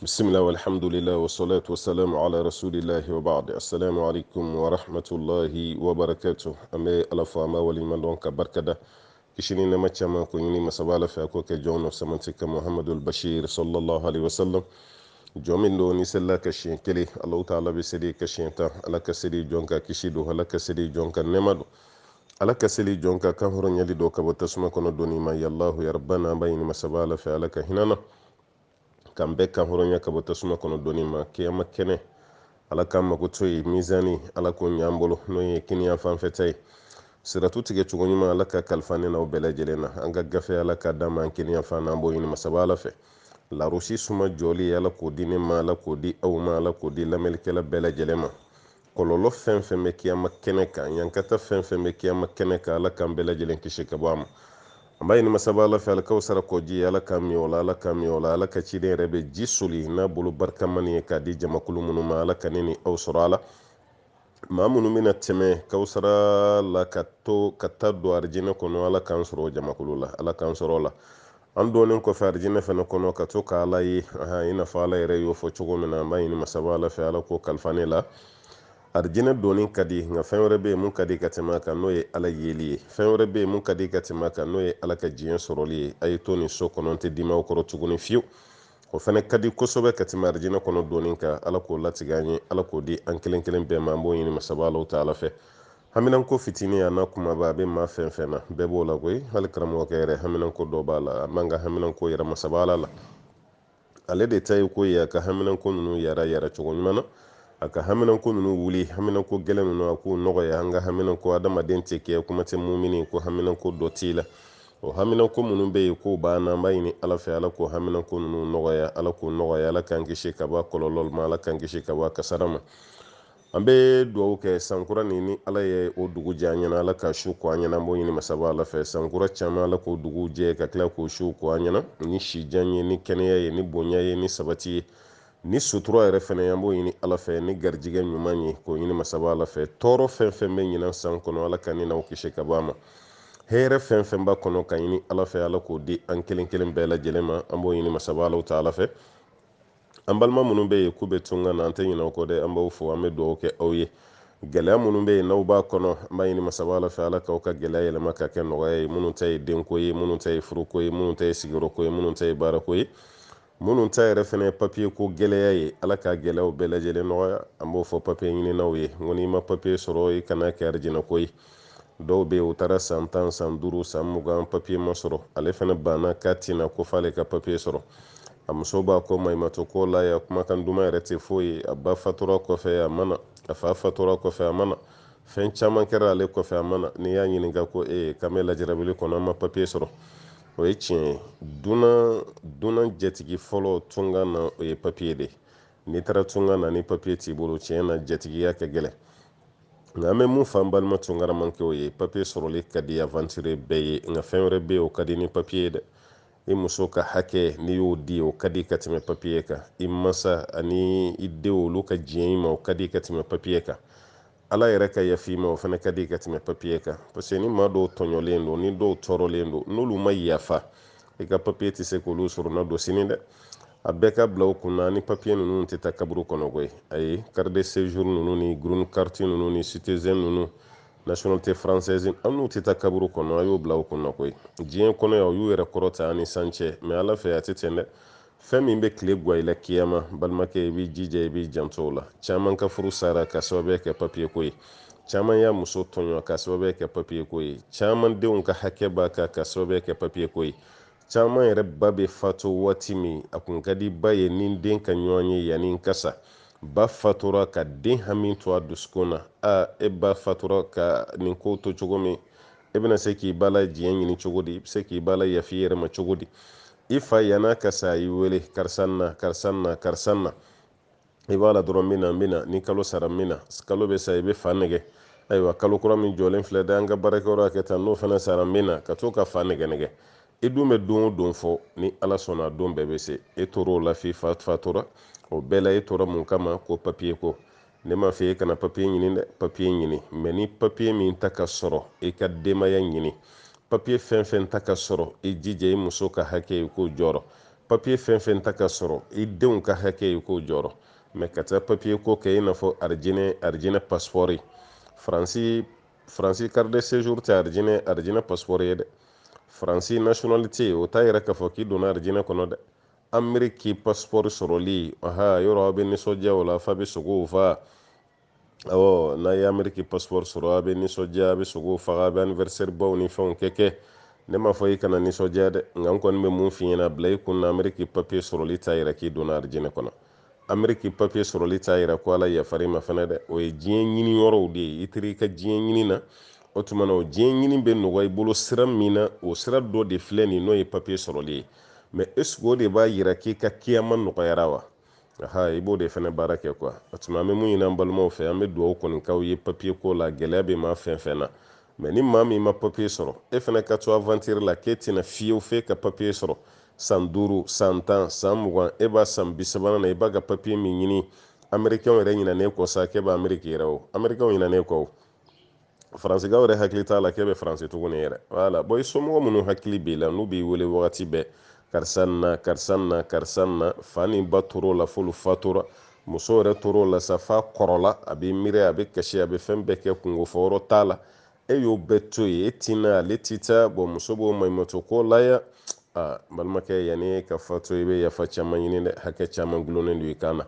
بسم الله والحمد لله والصلاة والسلام على رسول الله وبعد السلام عليكم ورحمة الله وبركاته أمي ألفا ما ولي من دونك بركة كشني نما تشما كوني مسابالة في أكوك جون سمنتك محمد البشير صلى الله عليه وسلم جومين دو نسلا كشين كلي الله تعالى بسدي كشين تا على كسدي جونكا كشيدو على كسدي جونكا نمدو على كسدي جونكا كهر يلي دوكا بتسمى كونو دوني ما يالله يا ربنا بين مسابالة في على كهنانا kan be kan horonya ka bota suma kono doni ma kiyama kene ala kan mago toyi mizani ala ko nyambolo no ye kiniya fan fetay siratu tige chugoni ma ala ka kalfane na obele jelena anga gafe ala ka dama kiniya fan ambo yin masabala fe la rusi suma joli ala ko dini ma ala ko di aw ma ala ko di lamel kala bele jelema kololo fen fen me kiyama kene kan yankata fen fen me kiyama kene ka ala kan bele jelen kishi kabam amma yin masabala fe alkawsara ko ji ala kamiola ala ka ci den rebe jisuli na bulu barkamani ka di jamakulu munu ma ala kanini aw surala ma munu mina teme kawsara la katto katado arjina kono ala kan suro jamakulu la ala kan suro la an donin ko fa arjina fe no kono ka to ka ala yi ha ina fa ala yere yo fo chugo mina ma yin masabala fe ala ko kalfane la arjina donin kadi nga fen wɛrɛ be mun kadi ka tɛmɛ kan n'o ye ala yeli ye fen wɛrɛ be mun kadi ka tɛmɛ kan n'o ye ala ka diɲɛ sɔrɔli ye a ye to nin so kɔnɔ tɛ dimaw kɔrɔ tuguni fiyewu o fana kadi kosɛbɛ ka tɛmɛ arjina kɔnɔ donin kan ala k'o latigɛ an ye ala k'o di an kelen kelen bɛɛ ma an b'o ɲini masaba alaw ta ala fɛ haminanko fitini a n'a kumaba a bɛ maa fɛn fɛn na bɛɛ b'o la koyi hali karamɔgɔkɛ yɛrɛ haminanko dɔ b'a la a man ka haminanko yɛrɛ masaba ala la ale de ta ye ko ye a ka haminanko ninnu yara cogo ɲuman na a ka haminanko ninnu wuli haminanko gɛlɛn ninnu a k'u nɔgɔya an ka haminanko adamaden tɛ kɛ kuma tɛ mumini ko haminanko dɔ t'i la o haminanko minnu bɛ yen k'o b'an na an b'a ɲini ala fɛ ala k'o haminanko ninnu nɔgɔya ala k'o nɔgɔya ala k'an kisi ka bɔ kɔlɔlɔ ma ala k'an kisi ka bɔ kasara ma an bɛ dugawu kɛ sankura nin ni ala ye o dugu jɛ an ɲɛna ala ka su ko an ɲɛna an b'o ɲini masaba ala fɛ sankura caman ala k'o dugu jɛ ka tila k'o su ko an ɲɛna ni sijan ye ni kɛnɛya ye ni bonya ye ni sabati ye ni sutura yɛrɛ fɛnɛ an b'o ɲini ala fɛ ni garijigɛ ɲuman ye k'o ɲini masaba ala fɛ tɔɔrɔ fɛn fɛn bɛ ɲinan san kɔnɔ ala ka ni n'aw kisi ka bɔ a ma hɛrɛ fɛn fɛn b'a kɔnɔ ka ɲini ala fɛ ala k'o di an kelen kelen bɛɛ lajɛlen ma an b'o ɲini masaba alaw ta ala fɛ an balima minnu bɛ yen k'u bɛ tunga na an tɛ ɲinɛ o kɔ dɛ an b'aw fo an bɛ dugawu kɛ aw ye gɛlɛya minnu bɛ yen n'aw b'a kɔnɔ an b'a ɲini masaba ala fɛ ala k'aw ka gɛlɛya yɛlɛma ka kɛ nɔgɔya ye minnu ta ye denko ye minnu ta ye furuko ye minnu ta ye sigiyɔrɔko ye minnu ta ye baarako ye minnu ta yɛrɛ fɛnɛ ye papiye ko gɛlɛya ye ala ka gɛlɛyaw bɛɛ lajɛlen nɔgɔya an b'o fɔ papiye ɲininaw ye n ko n'i ma papiye sɔrɔ i kana kɛ arijinɛ ko ye dɔw bɛ yen u taara san 10 san 5 san 20 papiye ma sɔrɔ ale fɛnɛ banna k'a tina ko f'ale ka papiye sɔrɔ a muso b'a ko maɲumatɔ ko la ya kumakan duman yɛrɛ tɛ foyi a ba fatura kɔfɛ a mana a fa fatura kɔfɛ a mana fɛn caman kɛra ale kɔfɛ a mana n'i y'a ɲininka ko k'an bɛ lajarabili kɔnɔ an ma papiye sɔrɔ o ye tiɲɛ ye dunan jatigi fɔlɔ tunga na o ye papiye de n'i taara tunga na ni papiye t'i bolo tiɲɛ na jatigiya ka gɛlɛn nka an bɛ mun fɔ an balima tungaramakɛw ye papiye sɔrɔli ka di avanture bɛɛ ye nka fɛn wɛrɛ bɛ yen o ka di ni papiye ye dɛ i muso ka hakɛ n'i y'o di o ka di ka tɛmɛ papiye kan i masa ani i denw olu ka diɲɛ i ma o ka di ka tɛmɛ papiye kan ala yɛrɛ ka yafa i ma o fana ka di ka tɛmɛ papiye kan parce que ni maa dɔw tɔɲɔlen don ni dɔw tɔɔrɔlen don n'olu ma yafa i ka papiye tɛ se k'olu sɔrɔ na don sini dɛ a bɛɛ ka bila u kunna ni papiye ninnu tɛ taa kaburu kɔnɔ koyi ayi carte de séjour ninnu ni green carte ninnu ni citizen ninnu nationalité française an n'u tɛ taa kaburu kɔnɔ a y'o bila u kunna koyi diɲɛ kɔnɔ yan u y'u yɛrɛ kɔrɔta ani san cɛ mais ala fɛ a tɛ ten dɛ fɛn min bɛ tile guwa i la kiyama balimakɛ i b'i jija i b'i janto o la caman ka furu sara ka sababuya kɛ papiye ko ye caman y'a muso tɔɲɔ ka sababuya kɛ papiye ko ye caman denw ka hakɛ b'a kan ka sababuya kɛ papiye ko ye caman yɛrɛ ba bɛ fatu waati min a kun ka di ba ye ni den ka ɲɔgɔn ye yanni n kasa ba fatura ka den hami to a dusukun na e ba fatura ka nin ko to cogo min e bɛna se k'i ba la diɲɛ ɲini cogo di i bɛ se k'i ba la yafi yɛrɛ ma cogo di i fa yan'a ka sa a y'i wele karisa na karisa na karisa na i b'a la dɔrɔn n bɛna ni kalo sara n bɛna kalo bɛ sa i bɛ fa nɛgɛ ayiwa kalo kura min jɔlen filɛ dɛ an ka baarakɛyɔrɔ kɛ tan n'o fana sara n bɛna ka to ka fa nɛgɛ i dun bɛ don o don fɔ ni ala sɔnna a don bɛɛ bɛ se e tora o la f'i fa fatura o bɛɛ la e tora mun kama ko papiye ko ne ma fɛ e kana papiye ɲini dɛ papiye ɲini mɛ ni papiye min ta ka sɔrɔ i ka denbaya ɲini papiye fɛn fɛn ta ka sɔrɔ i jija i muso ka hakɛ i k'o jɔrɔ papier fɛn fɛn ta ka sɔrɔ i denw ka hakɛ ye k'o jɔrɔ mais ka taa papier ko kɛ i n'a fɔ arijinɛ passeport faransi carte de séjour tɛ arijinɛ passeport ye dɛ faransi nationalité o t'a yɛrɛ k'a fɔ k'i donna arijinɛ kɔnɔ dɛ ameriki passeport sɔrɔli yɔrɔ aw bɛ nisɔndiya o la f'a bɛ sogow fa n'a ye ameriki passeport sɔrɔ a bɛ nisɔndiya a bɛ sogow faga a bɛ anniversaire baw ni fɛnw kɛ ne ma fɔ i kana nisɔndiya dɛ nka n kɔni bɛ mun f'i ɲɛna bila i kun na ameriki papier sɔrɔli t'a yɛrɛ k'i donna arijinɛ kɔnɔ ameriki papier sɔrɔli t'a yɛrɛ ko ala yafar'i ma fɛnɛ dɛ o ye diɲɛ ɲini yɔrɔw de ye i teri i ka diɲɛ ɲini na o tuma na o diɲɛ ɲini bɛ nɔgɔya i bolo sira min na o sira dɔ de filɛ nin n'o ye papier sɔrɔli ye mais est-ce que o de b'a yira k'i ka kiyama nɔgɔyara wa i b'o de fɛnɛ baara kɛ quoi o tuma an bɛ mun ɲini an balimaw fɛ an bɛ dugawu kɔni k'aw ye papier ko la gɛlɛya bɛ maa fɛn fɛn na mais ni maa min ma papier sɔrɔ e fɛnɛ ka to aventure la k'e tɛna fiyewu f'e ka papier sɔrɔ san 5 san 10 san 20 e b'a san 30 na i b'a ka papier min ɲini américain yɛrɛ ɲinɛnen kɔ sa k'e bɛ ameriki yɛrɛ o américain ɲinɛnen kɔ o faransigaw yɛrɛ hakili t'a la k'e bɛ faransi tuguni yɛrɛ voilà bon i somɔgɔ minnu hakili b'i la n'u b'i wele wagati bɛɛ karisa na fa ni ba tor'o la f'olu fatura muso yɛrɛ tor'o la sa f'a kɔrɔla a bɛ miiri a bɛ kasi a bɛ fɛn bɛɛ kɛ kungo fɔ yɔrɔ t'a la e y'o bɛɛ to yen e tina ale ti taa bon muso b'o maɲumatɔ ko laya balimakɛ yanni ka fatu i bɛ yafa caman ɲini dɛ hakɛ caman gulonnen don i kan na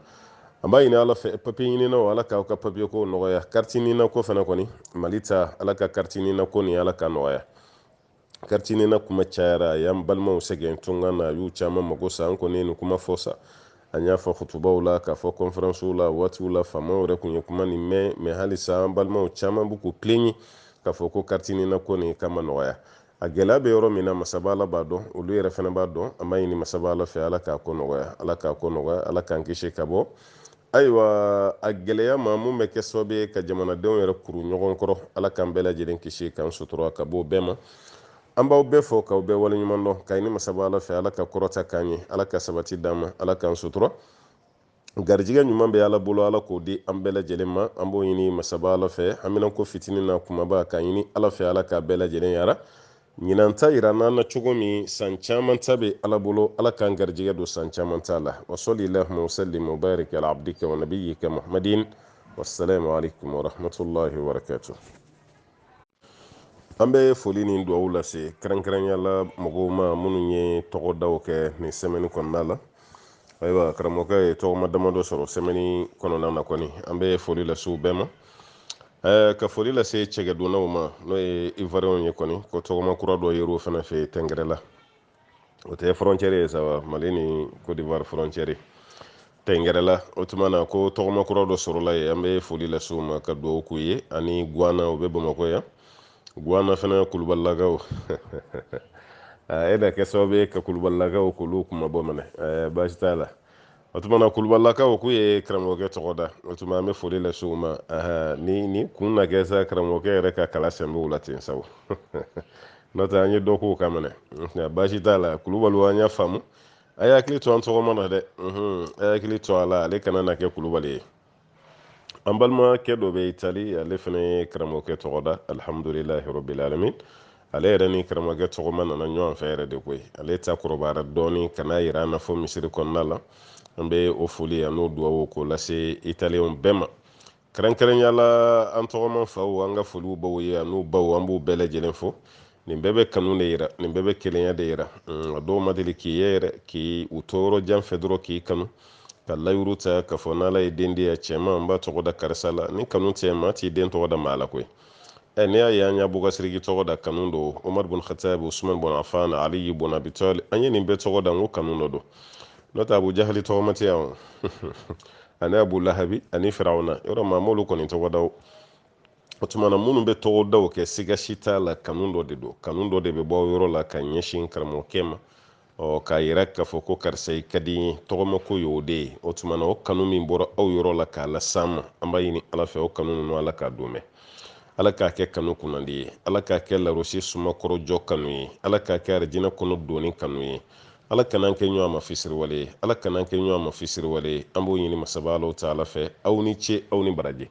an b'a ɲini ala fɛ papier ɲininaw ala k'aw ka papier ko nɔgɔya carte ɲinina ko fana kɔni mali ta ala ka carte ɲinina ko nin ala ka nɔgɔya carte ɲinina kuma cayara a y'an balimaw sɛgɛn tunga na a y'u caman mago sa an kɔni ye nin kuma fɔ sa an y'a fɔ hutubaw la k'a fɔ conférencew la waatiw la faamaw yɛrɛ kun ye kuma nin mɛn mais halisa an balimaw caman b'u k'u plaignent k'a fɔ ko carte ɲinina ko nin kama nɔgɔya a gɛlɛya bɛ yɔrɔ min na masaba ala b'a dɔn olu yɛrɛ fana b'a dɔn an b'a ɲini masaba ala fɛ ala k'a ko nɔgɔya ala k'an kisi ka bɔ ayiwa a gɛlɛya ma mun bɛ kɛ sababu ye ka jamanadenw yɛrɛ kuru ɲɔgɔn kɔrɔ ala k'an bɛɛ lajɛlen kisi k'an sutura ka bɔ o bɛɛ ma an b'aw bɛɛ fɔ k'aw bɛɛ waleɲuman dɔn k'a ɲini masaba ala fɛ ala ka kɔrɔta k'an ye ala ka sabati d'an ma ala k'an sutura garijigɛ ɲuman bɛ ala bolo ala k'o di an bɛɛ lajɛlen ma an b'o ɲini masaba ala fɛ haminako fitinin na kumaba k'a ɲini ala fɛ ala k'a bɛɛ lajɛlen yara ɲinan ta yira n'an na cogo min san caman ta bɛ ala bolo ala k'an garijigɛ don san caman ta la wa sɔli lahuma wa sallim wa barik ala abdika wa nabiyyika muhammadin wassalamu alaikum wa rahmatullahi wa barakatuh an bɛ foli ni dugawu lase kɛrɛnkɛrɛnya la mɔgɔw ma minnu ye tɔgɔdaw kɛ nin semaine kɔnɔna la ayiwa karamɔgɔkɛ ye tɔgɔma damadɔ sɔrɔ semaine kɔnɔna na kɔni an bɛ foli lase u bɛɛ ma ka foli lase cɛgɛdonnaw ma n'o ye ivoirien ye kɔni ko tɔgɔma kura dɔ yer'o fana fɛ tɛngɛrɛ la o tɛ frontière ye sa mali ni côte d'ivoire frontière tɛngɛrɛ la o tuma na ko tɔgɔma kura dɔ sɔrɔla yen an bɛ foli lase u ma ka dugawu k'u ye ani guana o bɛ bamakɔ yan guana fana kulubalilakaw e na kɛ sababu ye ka kulubalilakaw k'olu kuma bɔ minɛ baasi t'a la o tuma na kulubalilakaw k'u ye karamɔgɔkɛ tɔgɔ da o tuma an bɛ foli lase u ma ni kun na kɛ sa karamɔgɔkɛ yɛrɛ ka kala sɛnbɛ la ten sawo n'o tɛ an ye dɔ k'o kan minɛ baasi t'a la kulubaliw an y'a faamu a ye hakili to an tɔgɔma na dɛ a ye hakili to a la ale kana na kɛ kulubali ye an balimakɛ dɔ bɛ itali ale fana ye karamɔgɔkɛ tɔgɔ da alhamdulilahi rabbil alamin ale yɛrɛ ni karamɔgɔkɛ tɔgɔma nana ɲɔgɔn fɛ yɛrɛ de koyi ale ta kɔrɔbayara dɔɔni kana yira an na fɔ misiri kɔnɔna la an bɛ o foli an n'o dugawu k'o lase italiyɛnw bɛɛ ma kɛrɛnkɛrɛnya la an tɔgɔma faw an ka foliw baw ye an n'u baw an b'u bɛɛ lajɛlen fo nin bɛɛ bɛ kanu de yira nin bɛɛ bɛ kelenya de yira a dɔw ma deli k'i ye yɛrɛ k'i u to yɔrɔ jan fɛ dɔrɔn k'i kanu ka layiru ta k'a fɔ n'ala ye den di yan cɛman n b'a tɔgɔ da karisa la ni kanu tɛ maa t'i den tɔgɔ da maa la koyi n'i y'a ye an y'a bɔkasiriki tɔgɔ da kanu don umar bun khatab usman bun affan ali bun abi talib an ye nin bɛɛ tɔgɔ da n ko kanu dɔ don n'o tɛ abu jahali tɔgɔ ma tɛ yan ani abu lahabi ani firawuna yɔrɔ maa m'olu kɔni tɔgɔ da o tuma na minnu bɛ tɔgɔ daw kɛ siga si t'a la kanu dɔ de don kanu dɔ de bɛ bɔ yɔrɔ la ka ɲɛsin karamɔgɔkɛ ma k'a yira k'a fɔ ko karisa i ka di n ye tɔgɔma ko y'o de ye o tuma na o kanu min bɔra aw yɔrɔ la k'a las'an ma an b'a ɲini ala fɛ o kanu ninnu ala k'a don mɛn ala k'a kɛ kanu kunnandi ye ala k'a kɛ larosi sumakɔrɔjɔ kanu ye ala k'a kɛ arijinɛ kɔnɔ donni kanu ye ala kan'an kɛ ɲɔgɔn ma fisiriwale ye ala kan'an kɛ ɲɔgɔn ma fisiriwale ye an b'o ɲini masaba alaw ta ala fɛ aw ni ce aw ni baraji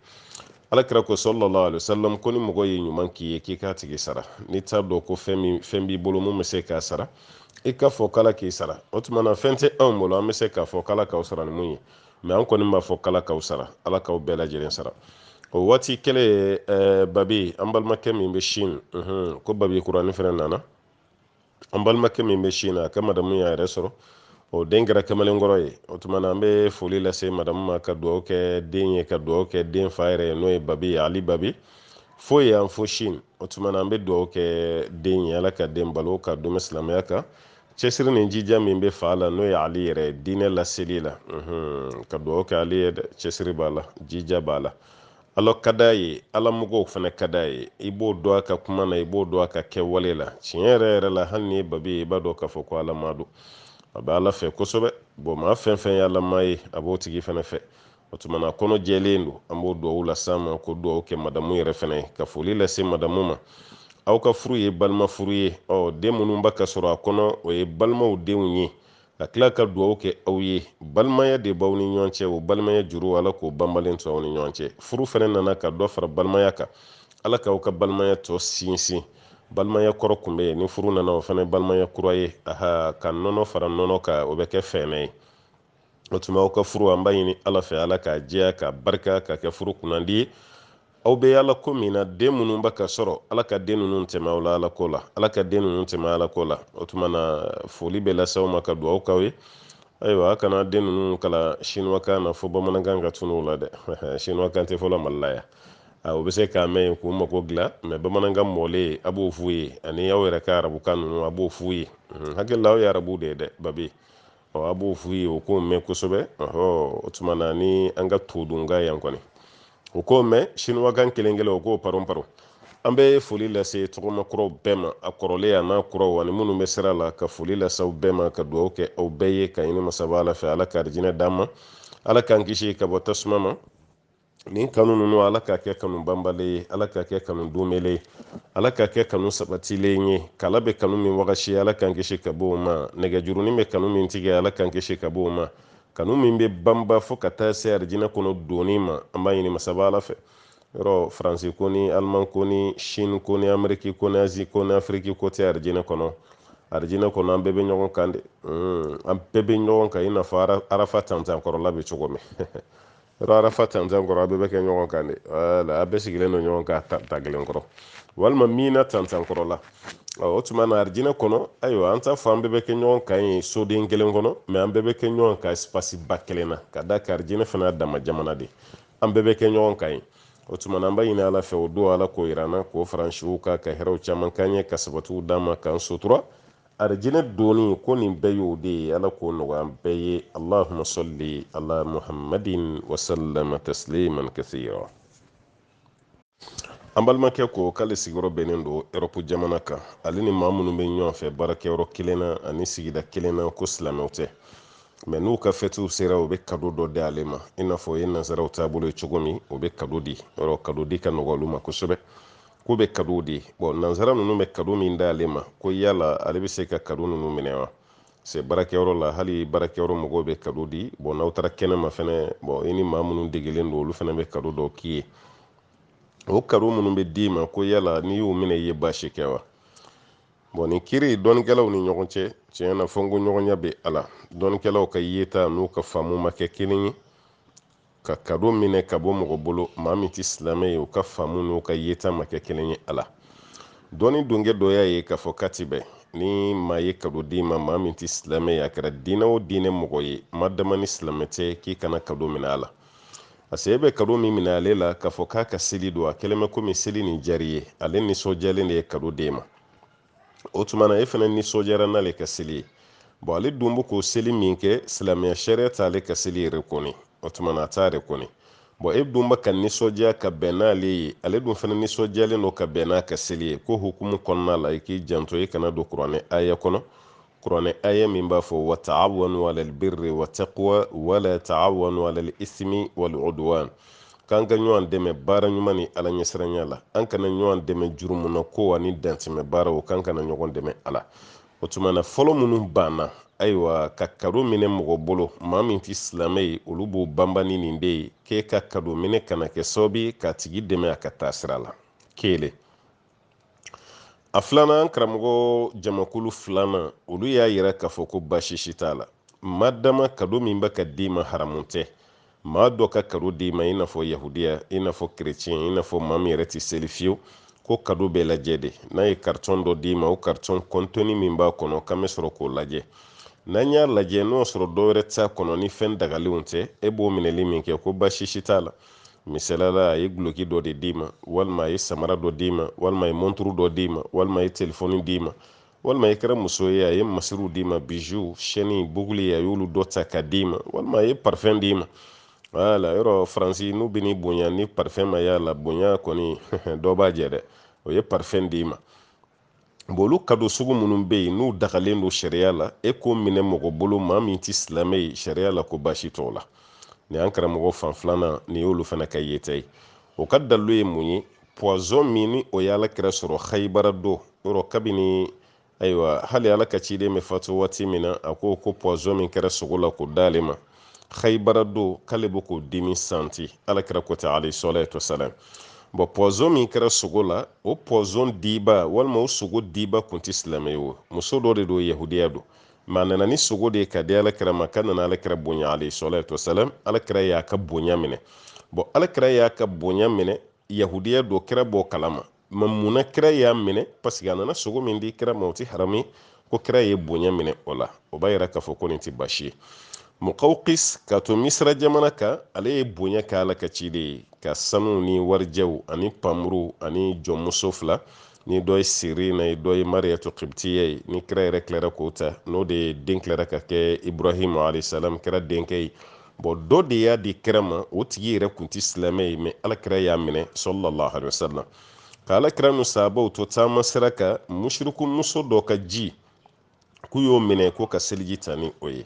alakira ko sallallahu alaihi wasallam ko ni mɔgɔ ye ɲuman k'i ye k'i k'a tigi sara n'i t'a dɔn ko fɛn b'i bolo mun bɛ se k'a sara i ka fɔ k'ala k'i sara o tuma na fɛn tɛ anw bolo an bɛ se k'a fɔ k'ala k'aw sara ni mun ye mais an kɔni b'a fɔ k'ala k'aw sara ala k'aw bɛɛ lajɛlen sara o waati kɛlen babi an balimakɛ min bɛ Chine ko babi kuranɛ fɛnɛ nana an balimakɛ min bɛ Chine a ka madamu y'a yɛrɛ sɔrɔ o den kɛra kamalenkɔrɔ ye o tuma na an bɛ foli lase madamu ma ka dugawu kɛ den ye ka dugawu kɛ den fa yɛrɛ ye n'o ye babi ye Ali babi fo yan fo Chine o tuma na an bɛ dugawu kɛ den ye ala ka den balo ka dɛmɛ silamɛya kan cɛsiri ni jija min bɛ fa la n'o ye Ali yɛrɛ ye diinɛ laseli la ka dugawu kɛ Ali ye dɛ cɛsiri b'a la jija b'a la ala ka d'a ye ala mɔgɔw fana ka d'a ye i b'o dɔn a ka kuma na i b'o dɔn a ka kɛwale la tiɲɛ yɛrɛ yɛrɛ la hali ni ye babi ye i b'a dɔn k'a fɔ ko ala ma don a bɛ ala fɛ kosɛbɛ bon maa fɛn fɛn ye ala ma ye a b'o tigi fana fɛ o tuma na kɔnɔ jɛlen don an b'o dugawu las'an ma ko dugawu kɛ madamu yɛrɛ fana ye ka foli lase madamu ma aw ka furu ye balima furu ye den minnu b'a ka sɔrɔ a kɔnɔ o ye balimaw denw ye ka tila ka dugawu kɛ aw ye balimaya de b'aw ni ɲɔgɔn cɛ o balimaya juru ala k'o banbalen to aw ni ɲɔgɔn cɛ furu fana nana ka dɔ fara balimaya kan ala k'aw ka balimaya tɔ sinsin balimaya kɔrɔ kun bɛ yen ni furu nana o fana balimaya kura ye ka nɔnɔ fara nɔnɔ kan o bɛ kɛ fɛnɛ ye o tuma aw ka furu an b'a ɲini ala fɛ ala k'a jɛya ka barika ka kɛ furu kunnandi ye aw bɛ ala ko min na den minnu b'a ka sɔrɔ ala ka den ninnu tɛmɛ aw la ala ko la ala ka den ninnu tɛmɛ ala ko la o tuma na foli bɛ lase aw ma ka dugawu k'aw ye ayiwa a kana den ninnu kala chinois na fo bamanankan ka tunun u la dɛ chinois kan tɛ fɔlɔ mali la yan o bɛ se k'a mɛn k'u mago dilan mais bamanankan mɔlen a b'o f'u ye ani aw yɛrɛ ka arabukan ninnu a b'o f'u ye hakili la aw ye arabu de ye dɛ babi a b'o f'u ye o k'o mɛn kosɛbɛ o tuma na ni an ka todunkan yan kɔni o k'o mɛn chinois kan kelen kelen o k'o paron an bɛ foli lase tɔgɔmakɔrɔw bɛɛ ma a kɔrɔlen a n'a kɔrɔw ani minnu bɛ sira la ka foli lase aw bɛɛ ma ka dugawu kɛ aw bɛɛ ye ka ɲini masaba ala fɛ ala ka arijinɛ d'an ma ala k'an kisi ka bɔ tasuma ma nin kanu ninnu ala k'a kɛ kanu banbalen ye ala k'a kɛ kanu donmele ye ala k'a kɛ kanu sabatilen ye kala bɛ kanu min wagasi ala k'an kisi ka bɔ o ma nɛgɛjurunin bɛ kanu min tigɛ ala k'an kisi ka bɔ o ma kanu min bɛ banba fo ka taa se arijinɛ kɔnɔ donni ma an b'a ɲini masaba ala fɛ yɔrɔ faransi ko ni aliman ko ni sini ko ni ameriki ko ni azi ko ni afiriki ko tɛ arijinɛ kɔnɔ arijinɛ kɔnɔ an bɛɛ bɛ ɲɔgɔn kan de an bɛɛ bɛ ɲɔgɔn kan i n'a fɔ arafa tantankɔrɔla bɛ cogo min yɔrɔ arafa tantankɔrɔ a bɛɛ bɛ kɛ ɲɔgɔn kan de wala a bɛɛ sigilen don ɲɔgɔn kan ta kelen kɔrɔ walima mina tantankɔrɔla o tuma na arijinɛ kɔnɔ ayiwa an t'a fɔ an bɛɛ bɛ kɛ ɲɔgɔn kan ye soden kelen kɔnɔ mais an bɛɛ bɛ kɛ ɲɔgɔn kan espace ba kelen na ka da kan arijinɛ fana dama jamana de an bɛɛ bɛ kɛ ɲɔgɔn kan ye o tuma na an b'a ɲini ala fɛ o don ala k'o yir'an na k'o faransiw ka hɛrɛw caman k'an ye ka sabatiw d'an ma k'an sutura arijinɛ donni ko nin bɛɛ y'o de ye ala k'o nɔgɔya an bɛɛ ye allahumma salli ala muhammadin wa sallama tasliman kathira an balimakɛ ko k'ale sigiyɔrɔ bɛnnen don Europe jamana kan ale ni maa minnu bɛ ɲɔgɔn fɛ baarakɛyɔrɔ kelen na ani sigida kelen na ko silamɛw tɛ mais n'u ka fɛtiw sera u bɛ kado dɔ di ale ma i n'a fɔ o ye nanzaraw taabolo ye cogo min u bɛ kado di yɔrɔ kado di ka nɔgɔ olu ma kosɛbɛ k'u bɛ kado di bon nanzara ninnu bɛ kado min da ale ma ko yala ale bɛ se ka kado ninnu minɛ wa c'est baarakɛyɔrɔ la hali baarakɛyɔrɔ mɔgɔw bɛ kado di bon n'aw taara kɛnɛma fɛnɛ bon i ni maa minnu degelen don olu fɛnɛ bɛ kado dɔw k'i ye o kado minnu bɛ d'i ma ko yala n'i y'u minɛ i ye baasi kɛ wa bon nin kiri dɔnnikɛlaw ni ɲɔgɔn cɛ tiɲɛ na fɔ n ko ɲɔgɔnya bɛ ala dɔnnikɛlaw ka yeta n'u ka faamu ma kɛ kelen ye ka kado minɛ ka bɔ mɔgɔ bolo maa min tɛ silamɛ ye u ka faamu n'u ka yeta ma kɛ kelen ye ala dɔnni donkɛ dɔ y'a ye k'a fɔ kati bɛɛ ni maa ye kado d'i ma maa min tɛ silamɛ ye a kɛra diinɛ o diinɛ mɔgɔ ye ma dama ni silamɛ tɛ k'i kana kado minɛ a la parce que e bɛ kado min minɛ ale la k'a fɔ k'a ka seli don a kɛlen bɛ komi seli nin diyar'i ye ale nisɔndiyalen de ye kado d'e ma o tuma na e fana nisɔndiyara n'ale ka seli ye bon ale dun bɛ k'o seli min kɛ silamɛya sariya t'ale ka seli rekɔni o tuma na a t'a rekɔni bon e dun bɛ ka nisɔndiya ka bɛn n'ale ye ale dun fana nisɔndiyalen don ka bɛn n'a ka seli ye ko hukumu kɔnɔna la i k'i janto i kana don kuranɛ aya kɔnɔ kuranɛ aya min b'a fɔ wa ta'awanu alal birri wa taqwa wala ta'awanu alal ismi wal udwan k'an ka ɲɔgɔn dɛmɛ baara ɲuman ni ala ɲɛsiranya la an kana ɲɔgɔn dɛmɛ jurumuna ko ani dantɛmɛ baaraw k'an kana ɲɔgɔn dɛmɛ ala o tuma na fɔlɔ minnu banna ayiwa ka kado minɛ mɔgɔ bolo maa min ti silamɛ ye olu b'o banba ni nin de ye k'e ka kado minɛ kana kɛ sababu ye k'a tigi dɛmɛ a ka taa sira la kelen. A filanan karamɔgɔ jamakulu filanan olu y'a yira k'a fɔ ko baasi si t'a la madama kado min bɛ ka d'i ma haramu tɛ. maa dɔ ka kado d'i ma i n'a fɔ yahudiya i n'a fɔ kerecɛn i n'a fɔ maa min yɛrɛ ti seli fiyewu ko kado bɛ lajɛ de n'a ye karitɔn dɔ d'i ma o karitɔn kɔntɔni min b'a kɔnɔ k'an bɛ sɔrɔ k'o lajɛ n'an y'a lajɛ n'o sɔrɔ dɔwɛrɛ t'a kɔnɔ ni fɛn dagalenw tɛ e b'o minɛli min kɛ ko baasi si t'a la. misalala a ye guloki dɔ de d'i ma walima a ye samara dɔ d'i ma walima a ye monturu dɔ d'i ma walima a ye telefɔni d'i ma walima i kɛra muso ye a ye masiriw d'i ma bijou chaîne buguli a y'olu dɔ ta ka d'i ma walima a ye parfum d'i ma wala yɔrɔ faransi n'u bɛ ni bonya ni parfum ma y'a la bonya kɔni dɔ b'a jɛ dɛ o ye parfum d'i ma bon olu kado sugu minnu bɛ yen n'u dagalen don sariya la e k'o minɛ mɔgɔ bolo maa min ti silamɛ ye sariya la ko baasi t'o la ni an karamɔgɔ fan filanan ni y'olu fana ka yeta ye o ka dalilu ye mun ye poison min ni o y'ala kira sɔrɔ Khayibara don yɔrɔ kabini ayiwa hali ala ka ciden bɛ fatu waati min na a ko poison min kɛra sogo la k'o d'ale ma Khayibara don k'ale bɛ k'o dimi santi ala kira ko ten alayhi salatu wasalam bon poison min kɛra sogo la o poison diba walima o sogo diba kun ti silamɛ ye o muso dɔ de don yahudiya don ma nana ni sogo de ka di alakira ma ka nana alakira bonya alayhi salatu wasalam alakira y'a ka bonya minɛ bon alakira y'a ka bonya minɛ yahudiya don kira b'o kalama ma munna kira y'a minɛ parce que a nana sogo min di kira ma o ti haramu ko kira ye bonya minɛ o la o b'a yira k'a fɔ ko nin ti baasi ye Muqawqis ka to misira jamana kan ale ye bonya kɛ ala ka ciden ye ka sanu ni warijɛw ani pamuru ani jɔnmuso fila ni dɔ ye Sirina ye dɔ ye Mariyatu Qibtiya ye ni kira yɛrɛ tilara k'o ta n'o de ye den tilara ka kɛ Ibrahim alayhisalam kira denkɛ ye bon dɔ de y'a di kira ma o tigi yɛrɛ kun ti silamɛ ye mais alakira y'a minɛ sallallahu alaihi wasallam ka alakira nu sahabaw to taama sira kan mushriku muso dɔ ka ji k'u y'o minɛ ko ka seliji ta ni o ye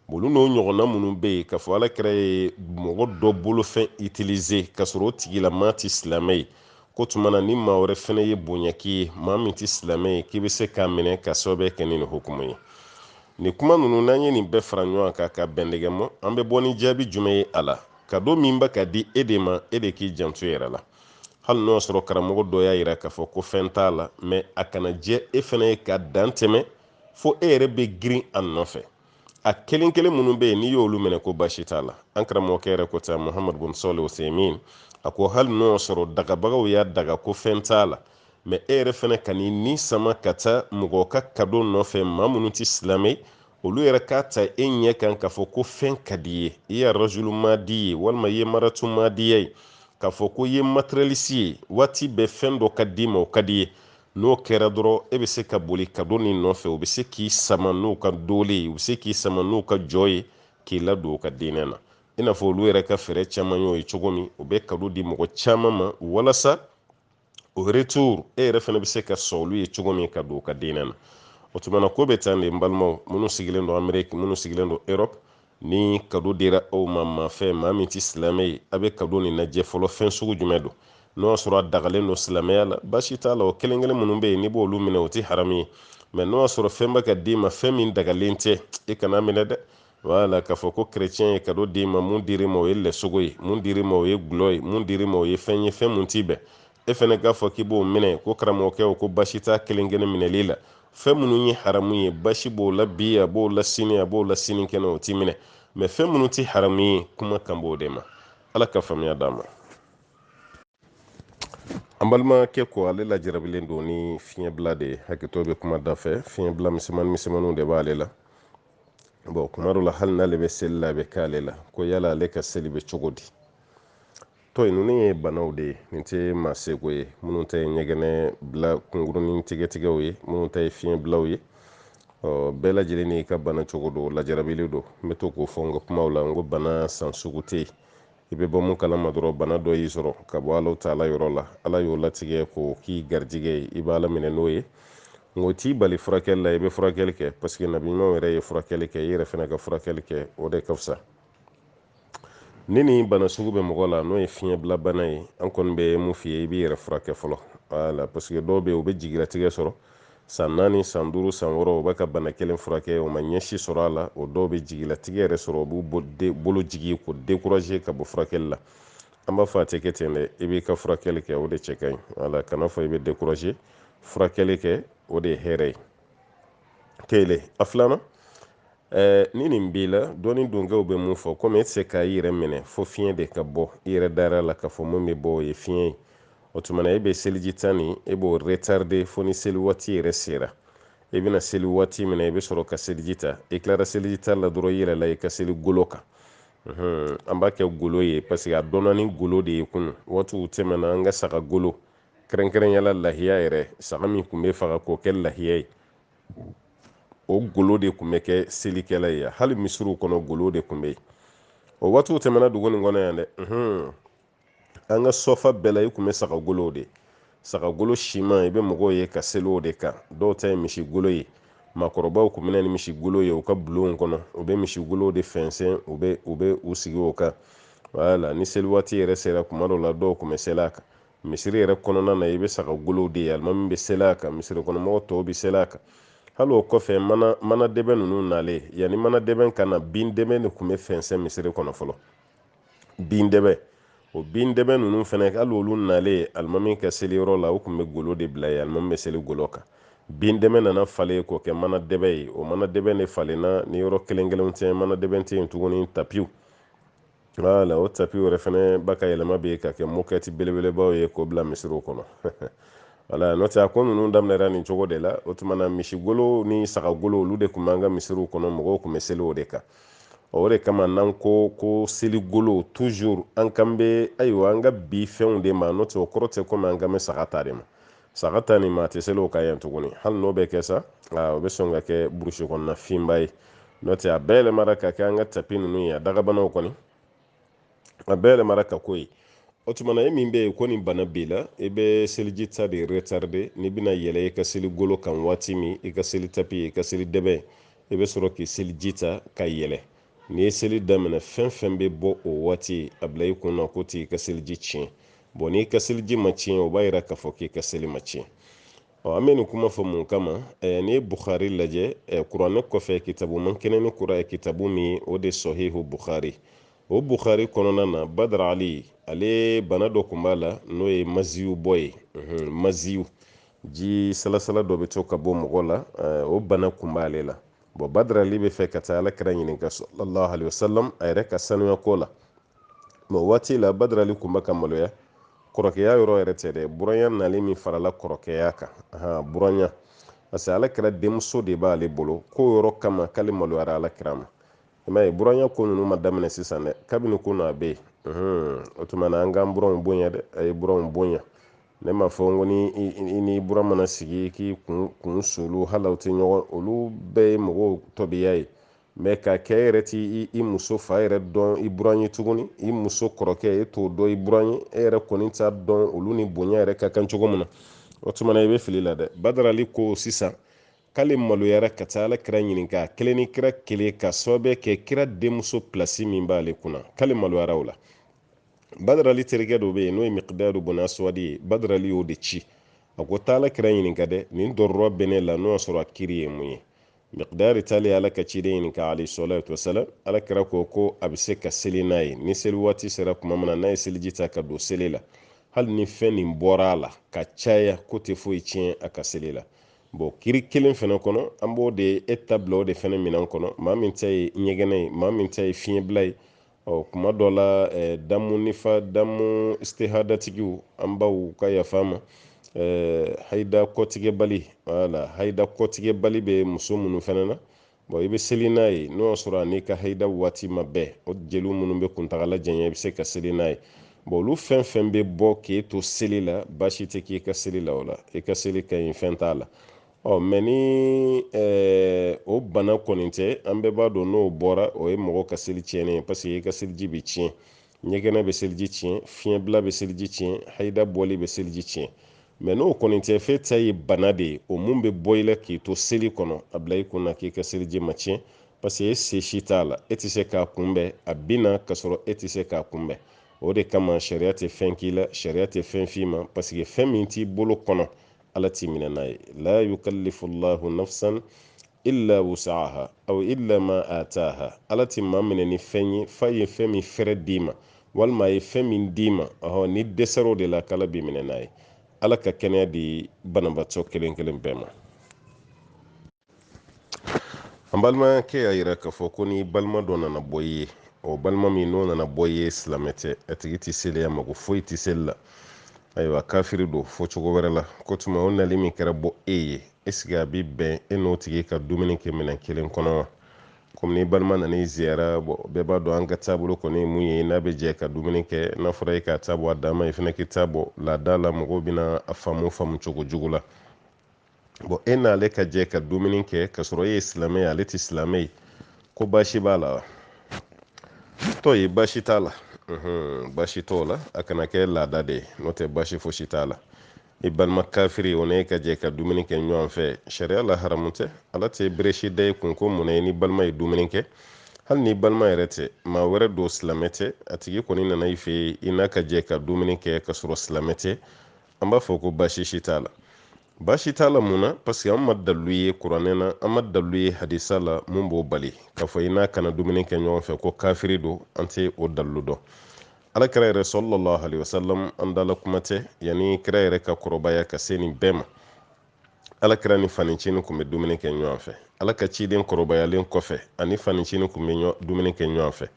olu n'o ɲɔgɔnna minnu bɛ yen k'a fɔ alakira ye mɔgɔ dɔ bolofɛn utiliser k'a sɔrɔ o tigila maa ti silamɛ ye ko tuma na ni maa wɛrɛ fɛnɛ ye bonya k'i ye maa min ti silamɛ ye k'i bɛ se k'a minɛ ka sababu kɛ ni nin hukumu ye nin kuma ninnu n'an ye nin bɛɛ fara ɲɔgɔn kan ka bɛndɛgɛ mɔ an bɛ bɔ ni jaabi jumɛn ye a la kado min bɛ ka di e de ma e de k'i janto yɛrɛ la hali n'o sɔrɔ karamɔgɔ dɔ y'a yira k'a fɔ ko fɛn t'a la mais a kana jɛ e fɛnɛ ye ka dan tɛmɛ fo e yɛrɛ bɛ girin a nɔfɛ a kelen kelen minnu bɛ yen n'i y'olu minɛ ko baasi t'a la an karamɔgɔkɛ yɛrɛ ko ten Muhammad bin Salih Usaimin a ko hali n'o sɔrɔ dagabagaw y'a daga ko fɛn t'a la mais e yɛrɛ fɛnɛ ka n'i ni sama ka taa mɔgɔ ka kado nɔfɛ maa minnu ti silamɛ olu yɛrɛ k'a ta e ɲɛ kan k'a fɔ ko fɛn ka di ye i ye rajulu madi ye walima i ye maratu madiya ye k'a fɔ ko i ye matérialiste ye waati bɛɛ fɛn dɔ ka di ma o ka di ye n'o kɛra dɔrɔn e bɛ se ka boli kado nin nɔfɛ u bɛ se k'i sama n'u ka doole ye u bɛ se k'i sama n'u ka jɔ ye k'i ladon u ka diinɛ na i n'a fɔ olu yɛrɛ ka fɛɛrɛ caman y'o ye cogo min u bɛ kado di mɔgɔ caman ma walasa o retour e yɛrɛ fɛnɛ bɛ se ka sɔn olu ye cogo min ka don u ka diinɛ na o tuma na ko bɛ tan de n balimaw minnu sigilen don Amérique minnu sigilen don Europe ni kado dira aw ma maa fɛn maa min ti silamɛ ye a bɛ kado nin lajɛ fɔlɔ fɛn sugu jumɛn don n'o y'a sɔrɔ a dagalen don silamɛya la baasi t'a la o kelen kelen minnu bɛ yen n'i b'olu minɛ o ti haramu ye mais n'o y'a sɔrɔ fɛn bɛ ka d'i ma fɛn min dagalen tɛ e kana minɛ dɛ wala k'a fɔ ko chrétien ye kado d'i ma mun dir'i ma o ye lɛsogo ye mun dir'i ma o ye gulɔ ye mun dir'i ma o ye fɛn ye fɛn mun t'i bɛn e fɛnɛ k'a fɔ k'i b'o minɛ ko karamɔgɔkɛ o ko baasi t'a kelen kelen minɛli la fɛn minnu ye haramu ye basi b'o la bi a b'o la sini a b'o la sini kɛnɛ o ti minɛ mais fɛn minnu ti haramu ye kuma kan b'o de ma ala ka faamuya d'an ma an balimakɛ ko ale lajarabilen don ni fiɲɛbila de ye hakɛto bɛ kuma da fɛ fiɲɛbila misɛmaninw de b'ale la bon kuma dɔ la hali n'ale bɛ seli la a bɛ k'ale la ko yala ale ka seli bɛ cogo di to ninnu ye banaw de ye nin tɛ maa seko ye minnu ta ye ɲɛgɛnɛ bila kunkurunin tigɛtigɛw ye minnu ta ye fiɲɛbilaw ye bɛɛ lajɛlen n'i ka bana cogo don lajarabili don n bɛ to k'o fɔ n ka kumaw la n ko bana san sugu tɛ yen i bɛ bɔ mun kalama dɔrɔn bana dɔ y'i sɔrɔ ka bɔ Alahu Taala yɔrɔ la ala y'o latigɛ k'o k'i garijɛgɛ ye i b'a laminɛ n'o ye nko t'i bali furakɛli la i bɛ furakɛli kɛ parce que nabi ɲumanw yɛrɛ ye furakɛli kɛ i yɛrɛ fana ka furakɛli kɛ o de ka fisa ni nin bana sugu bɛ mɔgɔ la n'o ye fiɲɛbila bana ye an kɔni bɛ mun f'i ye i b'i yɛrɛ furakɛ fɔlɔ voilà parce que dɔw bɛ yen u bɛ jigilatigɛ sɔrɔ san 4 san 5 san 6 o bɛ ka bana kelen furakɛ o ma ɲɛsi sɔrɔ a la o dɔw bɛ jigilatigɛ yɛrɛ sɔrɔ o b'u bolo jigi ko décourager ka bɔ furakɛli la an b'a fɔ a tɛ kɛ ten dɛ i b'i ka furakɛli kɛ o de cɛ ka ɲi wala kana fɔ i bɛ décourager furakɛli kɛ o de ye hɛrɛ ye kelen a filanan ni nin b'i la dɔɔni donkɛw bɛ mun fɔ komi e tɛ se ka i yɛrɛ minɛ fo fiɲɛ de ka bɔ i yɛrɛ dara la k'a fɔ mun bɛ bɔ o ye fiɲɛ ye o tuma na e bɛ seliji tan nin e b'o retarder fo ni seli waati yɛrɛ sera i bɛna seli waati min na i bɛ sɔrɔ ka seliji ta i tilara seliji ta la dɔrɔn i yɛrɛ la i ka seli golo kan an b'a kɛ golo ye parce que a dɔnna ni golo de ye kunun waatiw tɛmɛna an ka saga golo kɛrɛnkɛrɛnyala lahiya yɛrɛ saga min tun bɛ faga k'o kɛ lahiya ye o golo de tun bɛ kɛ selikɛla ye hali misiriw kɔnɔ golo de tun bɛ yen o waatiw tɛmɛna dugu nin kɔnɔ yan dɛ an ka sɔfa bɛɛ la i tun bɛ saga golo de saga golo siman i bɛ mɔgɔw ye ka seli o de kan dɔw ta ye misi golo ye maakɔrɔbaw tun bɛ ni misi golo ye u ka bulonw kɔnɔ u bɛ misi golo de fɛnsɛn u bɛ u sigi o kan wala ni seli waati yɛrɛ sera kuma dɔw la dɔw tun bɛ seli a kan misiri yɛrɛ kɔnɔna na i bɛ saga golo de ye alimami bɛ seli a kan misiri kɔnɔmɔgɔw tɔw bɛ seli a kan hali o kɔfɛ mana dɛbɛn ninnu nalen yanni mana dɛbɛn ka na bin dɛbɛn de tun bɛ fɛnsɛn misiri kɔnɔ fɔlɔ bin dɛbɛn o bin dɛbɛn ninnu fɛnɛ hali olu nalen alimami ka seliyɔrɔ la o tun bɛ golo de bila yen alimami bɛ seli golo kan bin dɛbɛn nana falen k'o kɛ mana dɛbɛn ye o mana dɛbɛn de falenna ni yɔrɔ kelen kelenw tɛ mana dɛbɛn tɛ yen tuguni tapiw wala o tapiw yɛrɛ fɛnɛ ba ka yɛlɛma bɛ ka kɛ mokɛti belebelebaw ye k'o bila misiriw kɔnɔ wala n'o tɛ a ko ninnu daminɛra nin cogo de la o tuma na misi golo ni saga golo olu de tun b'an ka misiriw kɔnɔ mɔgɔw tun bɛ seli o de kan o de kama n'an ko seli golo toujours an kan bɛ ayiwa an ka bi fɛnw de ma n'o tɛ o kɔrɔ tɛ komi an kan bɛ saga ta de ma saga ta nin ma a tɛ seli o kan yan tuguni hali n'o bɛ kɛ sa o bɛ sɔn ka kɛ burusi kɔnɔna finba ye n'o tɛ a bɛɛ yɛlɛmara ka kɛ an ka tapi ninnu ye a dagabanaw kɔni a bɛɛ yɛlɛmara ka k'o ye o tuma na e min bɛ yen ko nin bana b'i la i bɛ seliji ta de retarder n'i bɛna yɛlɛ i ka seli golo kan waati min i ka seli tapi i ka seli dɛbɛn i bɛ sɔrɔ k'i seliji ta ka yɛlɛ n'i ye seli daminɛ fɛn fɛn bɛ bɔ o waati a bila i kun na ko t'i ka seliji tiɲɛ bon n'i ka seliji ma tiɲɛ o b'a yira k'a fɔ k'i ka seli ma tiɲɛ an bɛ nin kuma fɔ mun kama n'i ye Bukhari lajɛ kuranɛ kɔfɛ kitabu man kɛnɛ ni kura ye kitabu min o de sɔhihu Bukhari o Bukhari kɔnɔna na Badara Ali ale bana dɔ tun b'a la n'o ye maziyu bɔ ye maziyu ji salasala dɔ bɛ to ka bɔ mɔgɔ la o bana tun b'ale la bon Badara Ali bɛ fɛ ka taa Alakira ɲininka sallallahu alaihi wasallam a yɛrɛ ka sanuya ko la bon waati la Badara Ali tun bɛ ka maloya kɔrɔkɛya yɔrɔ yɛrɛ tɛ dɛ buranya nali min farala kɔrɔkɛya kan buranya parce que Alakira denmuso de b'ale bolo ko yɔrɔ kama k'ale maloyara Alakira ma i m'a ye buranya ko ninnu ma daminɛ sisan dɛ kabini ko n'a bɛ yen o tuma na an k'an buranw bonya dɛ a ye buranw bonya ne m'a fɔ n ko i ni bura mana sigi k'i kun sulu hali aw tɛ ɲɔgɔn olu bɛɛ ye mɔgɔw tɔbiya ye mɛ ka kɛ yɛrɛ ti i muso fa yɛrɛ dɔn i buran ye tuguni i muso kɔrɔkɛ e t'o dɔn i buran ye e yɛrɛ kɔni t'a dɔn olu ni bonya yɛrɛ ka kan cogo min na o tuma na i bɛ fili la dɛ Badara Ali ko sisan k'ale maloyara ka taa Alakira ɲininka kelen ni kira kelen ka sababu kɛ kira denmuso pilasi min b'ale kunna k'ale maloyara o la Badara Ali terikɛ dɔ bɛ yen n'o ye Miqdadu bun Aswadi ye Badara Ali y'o de ci a ko taa Alakira ɲininka dɛ nin dɔrɔrɔ bɛ ne la n'o y'a sɔrɔ a kiri ye mun ye Miqdari taalen Ala ka ciden ɲininka alayhi salatu wasalam Alakira ko a bɛ se ka seli n'a ye ni seli waati sera tuma min na n'a ye seliji ta ka don seli la hali ni fɛn nin bɔra a la ka caya ko tɛ foyi tiɲɛ a ka seli la bon kiri kelen fɛnɛ kɔnɔ an b'o de e ta bila o de fɛnɛ minɛn kɔnɔ maa min ta ye ɲɛgɛnɛ ye maa min ta ye fiɲɛbila ye kuma dɔ la damu nifa damu istihadatigiw an baw ka yafa ma hayida kɔtigɛbali wala hayida kɔtigɛbali bɛ muso minnu fɛnɛ na bon i bɛ seli n'a ye n'o y'a sɔrɔ a n'i ka hayida waati ma bɛn o jeliw minnu bɛ kuntagala janya i bɛ se ka seli n'a ye bon olu fɛn fɛn bɛ bɔ k'e to seli la baasi tɛ k'i ka seli la o la i ka seli ka ɲi fɛn t'a la mɛ ni o bana kɔni tɛ an bɛɛ b'a dɔn n'o bɔra o ye mɔgɔ ka seli tiɲɛnen ye parce que i ka seliji bɛ tiɲɛ ɲɛgɛnɛ bɛ seliji tiɲɛ fiɲɛbila bɛ seliji tiɲɛ hayida bɔli bɛ seliji tiɲɛ mɛ n'o kɔni tɛ f'e ta ye bana de ye o mun bɛ bɔ i la k'i to seli kɔnɔ a bila i kunna k'i ka seliji ma tiɲɛ parce que e se si t'a la e tɛ se k'a kunbɛn a bɛ na ka sɔrɔ e tɛ se k'a kunbɛn o de kama sariya tɛ fɛn k'i la sariya tɛ fɛn f'i ma parce que fɛn min t'i bolo kɔnɔ ala ti minɛ n'a ye la yukallifu llahu nafsan illa wusaha aw illa ma ataha ala ti maa minɛ ni fɛn ye fa ye fɛn min fɛrɛ d'i ma walima a ye fɛn min d'i ma ni dɛsɛr'o de la k'ala b'i minɛ n'a ye ala ka kɛnɛya di banabaatɔ kelen kelen bɛɛ ma. an balimakɛ y'a yira k'a fɔ ko ni balima dɔ nana bɔ i ye o balima min n'o nana bɔ i ye silamɛ tɛ a tigi tɛ seli a mago foyi tɛ seli la ayiwa kafiri don fɔ cogo wɛrɛ la ko tuma o nali min kɛra bɔ e ye esike a bi bɛn e n'o tigi ka dumuni kɛ minɛn kelen kɔnɔ wa komi ni balima nana i ziyara bɛɛ b'a dɔn an ka taabolo kɔni ye mun ye n'a bɛ jɛ ka dumuni kɛ n'a fɔra e k'a ta bɔ a dan ma i fana k'i ta bɔ laada la mɔgɔw bɛna a faamu cogo jugu la e n'ale ka jɛ ka dumuni kɛ ka sɔrɔ e ye silamɛ ye ale tɛ silamɛ ye ko baasi b'a la wa tɔ ye baasi t'a la baasi t'o la a kana kɛ laada de ye n'o tɛ baasi fosi t'a la i balima kafiri o ne ka jɛ ka dumuni kɛ ɲɔgɔn fɛ sariya la haramu tɛ ala tɛ beresi da i kun ko mun na ni balima ye dumuni kɛ hali ni balima yɛrɛ tɛ maa wɛrɛ don silamɛ tɛ a tigi kɔni nana i fɛ yen i n'a ka jɛ ka dumuni kɛ ka sɔrɔ silamɛ tɛ an b'a fɔ ko baasi si t'a la baasi t'a la mun na parce que an ma dalilu ye kuranɛ na an ma dalilu ye hadisa la mun b'o bali k'a fɔ i n'a kana dumuni kɛ ɲɔgɔn fɛ ko kafiri don an tɛ o dalilu dɔn alakira yɛrɛ sallallahu alaihi wasallam an dala kuma tɛ yanni kira yɛrɛ ka kɔrɔbaya ka se nin bɛɛ ma alakira ni fanicinin kun bɛ dumuni kɛ ɲɔgɔn fɛ ala ka ciden kɔrɔbayalen kɔfɛ ani fanicinin kun bɛ dumuni kɛ ɲɔgɔn fɛ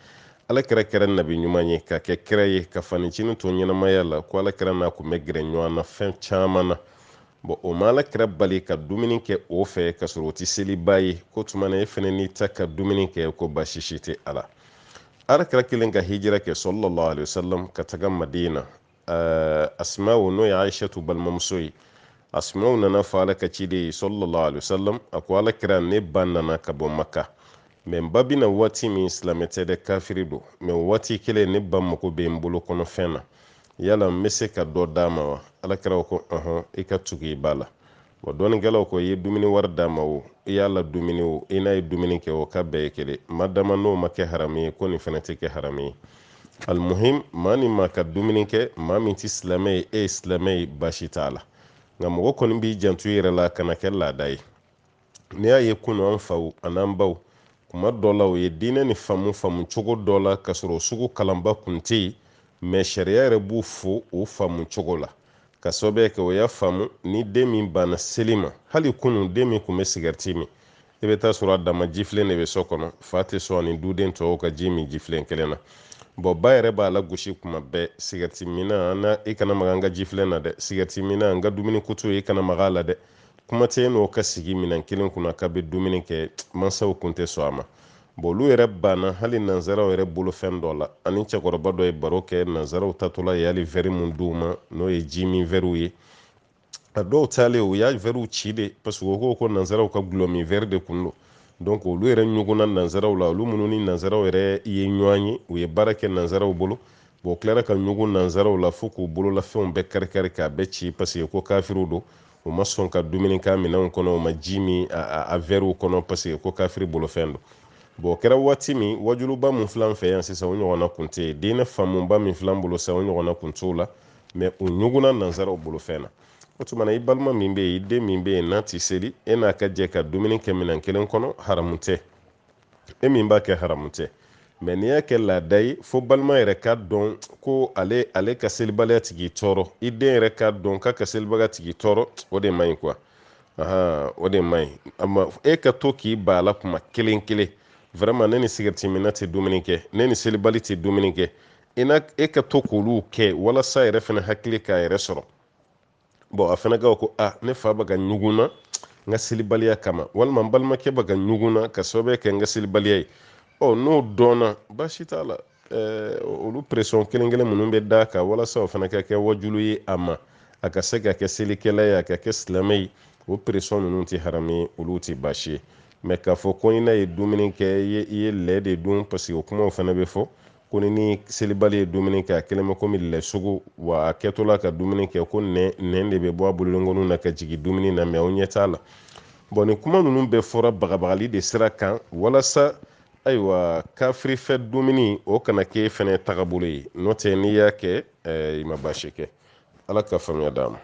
alakira kɛra nabi ɲuman ye ka kɛ kira ye ka fanicinin to ɲɛnamaya la ko alakira n'a kun bɛ gɛrɛ ɲɔgɔn na fɛn caman na o ma alakira bali ka dumuni kɛ o fɛ ka sɔrɔ o tɛ seliba ye ko tuma na e fana n'i ta ka dumuni kɛ ko baasi si tɛ a la alakira kelen ka hijira kɛ sallallahu alaihi wasallam ka taga madina asmaw n'o ye aishatu balimamuso ye asmaw nana fɔ ala ka ciden ye sallallahu alaihi wasallam a ko alakira ne ba nana ka bɔ maka mɛ n ba bɛna waati min silamɛ tɛ dɛ kafiri don mɛ waati kelen ne ba mago bɛ n bolo kɔnɔ fɛn na yala n bɛ se ka dɔ d'a ma wa alakira ko i ka tugu i ba la dɔɔnikɛlaw ko i ye dumuni wari d'a ma o i y'a la dumuni o i n'a ye dumuni kɛ o ka bɛɛ ye kelen madama n'o ma kɛ haramu ye ko nin fana tɛ kɛ haramu ye alimuhim maa ni maa ka dumuni kɛ maa min tɛ silamɛ ye e ye silamɛ ye baasi t'a la nka mɔgɔ kɔni b'i janto i yɛrɛ la kana kɛ laada ye n'i y'a ye kunu an faw an'an baw kuma dɔ la o ye diinɛ ni faamu cogo dɔ la ka sɔrɔ sugu kalanba kun tɛ yen mɛ sariya yɛrɛ b'u fo o faamu cogo la ka sababu kɛ o y'a faamu ni den min banna seli ma hali kunu den min kun bɛ sigɛriti min i bɛ taa sɔrɔ a dama jifilen de bɛ so kɔnɔ fa tɛ sɔn ni duden tɔw ka ji min jifilen kelen na ba yɛrɛ b'a la gosi kuma bɛɛ sigɛriti mina i kana maga an ka jifilen na dɛ sigɛriti mina an ka dumuni kutu i kana maga a la dɛ kuma tɛ n'o ka sigi minɛn kelen kunna k'a bɛ dumuni kɛ mansaw kun tɛ sɔn a ma olu yɛrɛ banna hali nanzaraw yɛrɛ bolo fɛn dɔ la ani cɛkɔrɔba dɔ ye baro kɛ nanzaraw tatɔla ye hali vɛri mun d'u ma n'o ye ji min vɛriw ye a dɔw taalen u y'a vɛriw ci de parce que u ko nanzaraw ka gulɔ min vɛri de kun don donc olu yɛrɛ ɲuguna nanzaraw la olu minnu ni nanzaraw yɛrɛ ye ɲɔgɔn ye u ye baara kɛ nanzaraw bolo u tilara ka ɲugu nanzaraw la fo k'u bololafɛnw bɛɛ kari-kari k'a bɛɛ ci parce que ko kafiriw don u ma sɔn ka dumuni k'a minɛnw kɔnɔ u ma ji min a vɛriw kɔnɔ parce que ko kafiri bolofɛn don o kɛra waati min wajuluba min filɛ an fɛ yan sisan o ɲɔgɔnna kun tɛ yen diinɛ faamuba min filɛ an bolo sisan o ɲɔgɔnna kun t'o la mɛ u ɲuguna nanzaraw bolofɛn na o tuma na i balima min bɛ yen i den min bɛ yen n'a tɛ seli e n'a ka jɛ ka dumuni kɛ minɛn kelen kɔnɔ haramu tɛ e min b'a kɛ haramu tɛ mɛ n'i y'a kɛ laada ye fo balima yɛrɛ ka dɔn ko ale ka selibaliya tigi tɔɔrɔ i den yɛrɛ ka dɔn k'a ka selibaliya tigi tɔɔrɔ o de man ɲi kuwa o de man ɲi e ka to k'i ba a la kuma kelen kelen vraiment ne ni sigɛriti minna tɛ dumuni kɛ ne ni selibali tɛ dumuni kɛ e ka to k'olu kɛ walasa yɛrɛ fana hakili k'a yɛrɛ sɔrɔ a fana ka ko ne fa bɛ ka ɲuguna n ka selibaliya kama walima n balimakɛ bɛ ka ɲuguna ka sababu kɛ n ka selibaliya ye n'o dɔnna baasi t'a la olu pression kelen kelen minnu bɛ d'a kan walasa o fana ka kɛ wajulu ye a ma a ka se ka kɛ selikɛla ye a ka kɛ silamɛ ye o pression ninnu tɛ haramu ye olu tɛ baasi ye mɛ k'a fɔ ko i n'a ye dumuni kɛ i ye lɛ de dun parce que o kumaw fana bɛ fɔ ko ni selibali ye dumuni kɛ a kɛlen bɛ komi lɛ sugu wa a kɛtɔla ka dumuni kɛ ko nɛn de bɛ bɔ a bololankolon na ka jigin dumuni na mɛ aw ɲɛ t'a la nin kuma ninnu bɛɛ fɔra bagabagali de sira kan walasa ayiwa kafirifɛ dumuni o kana kɛ fɛnɛ tagabolo ye n'o tɛ n'i y'a kɛ i ma baasi kɛ ala ka faamuya d'a ma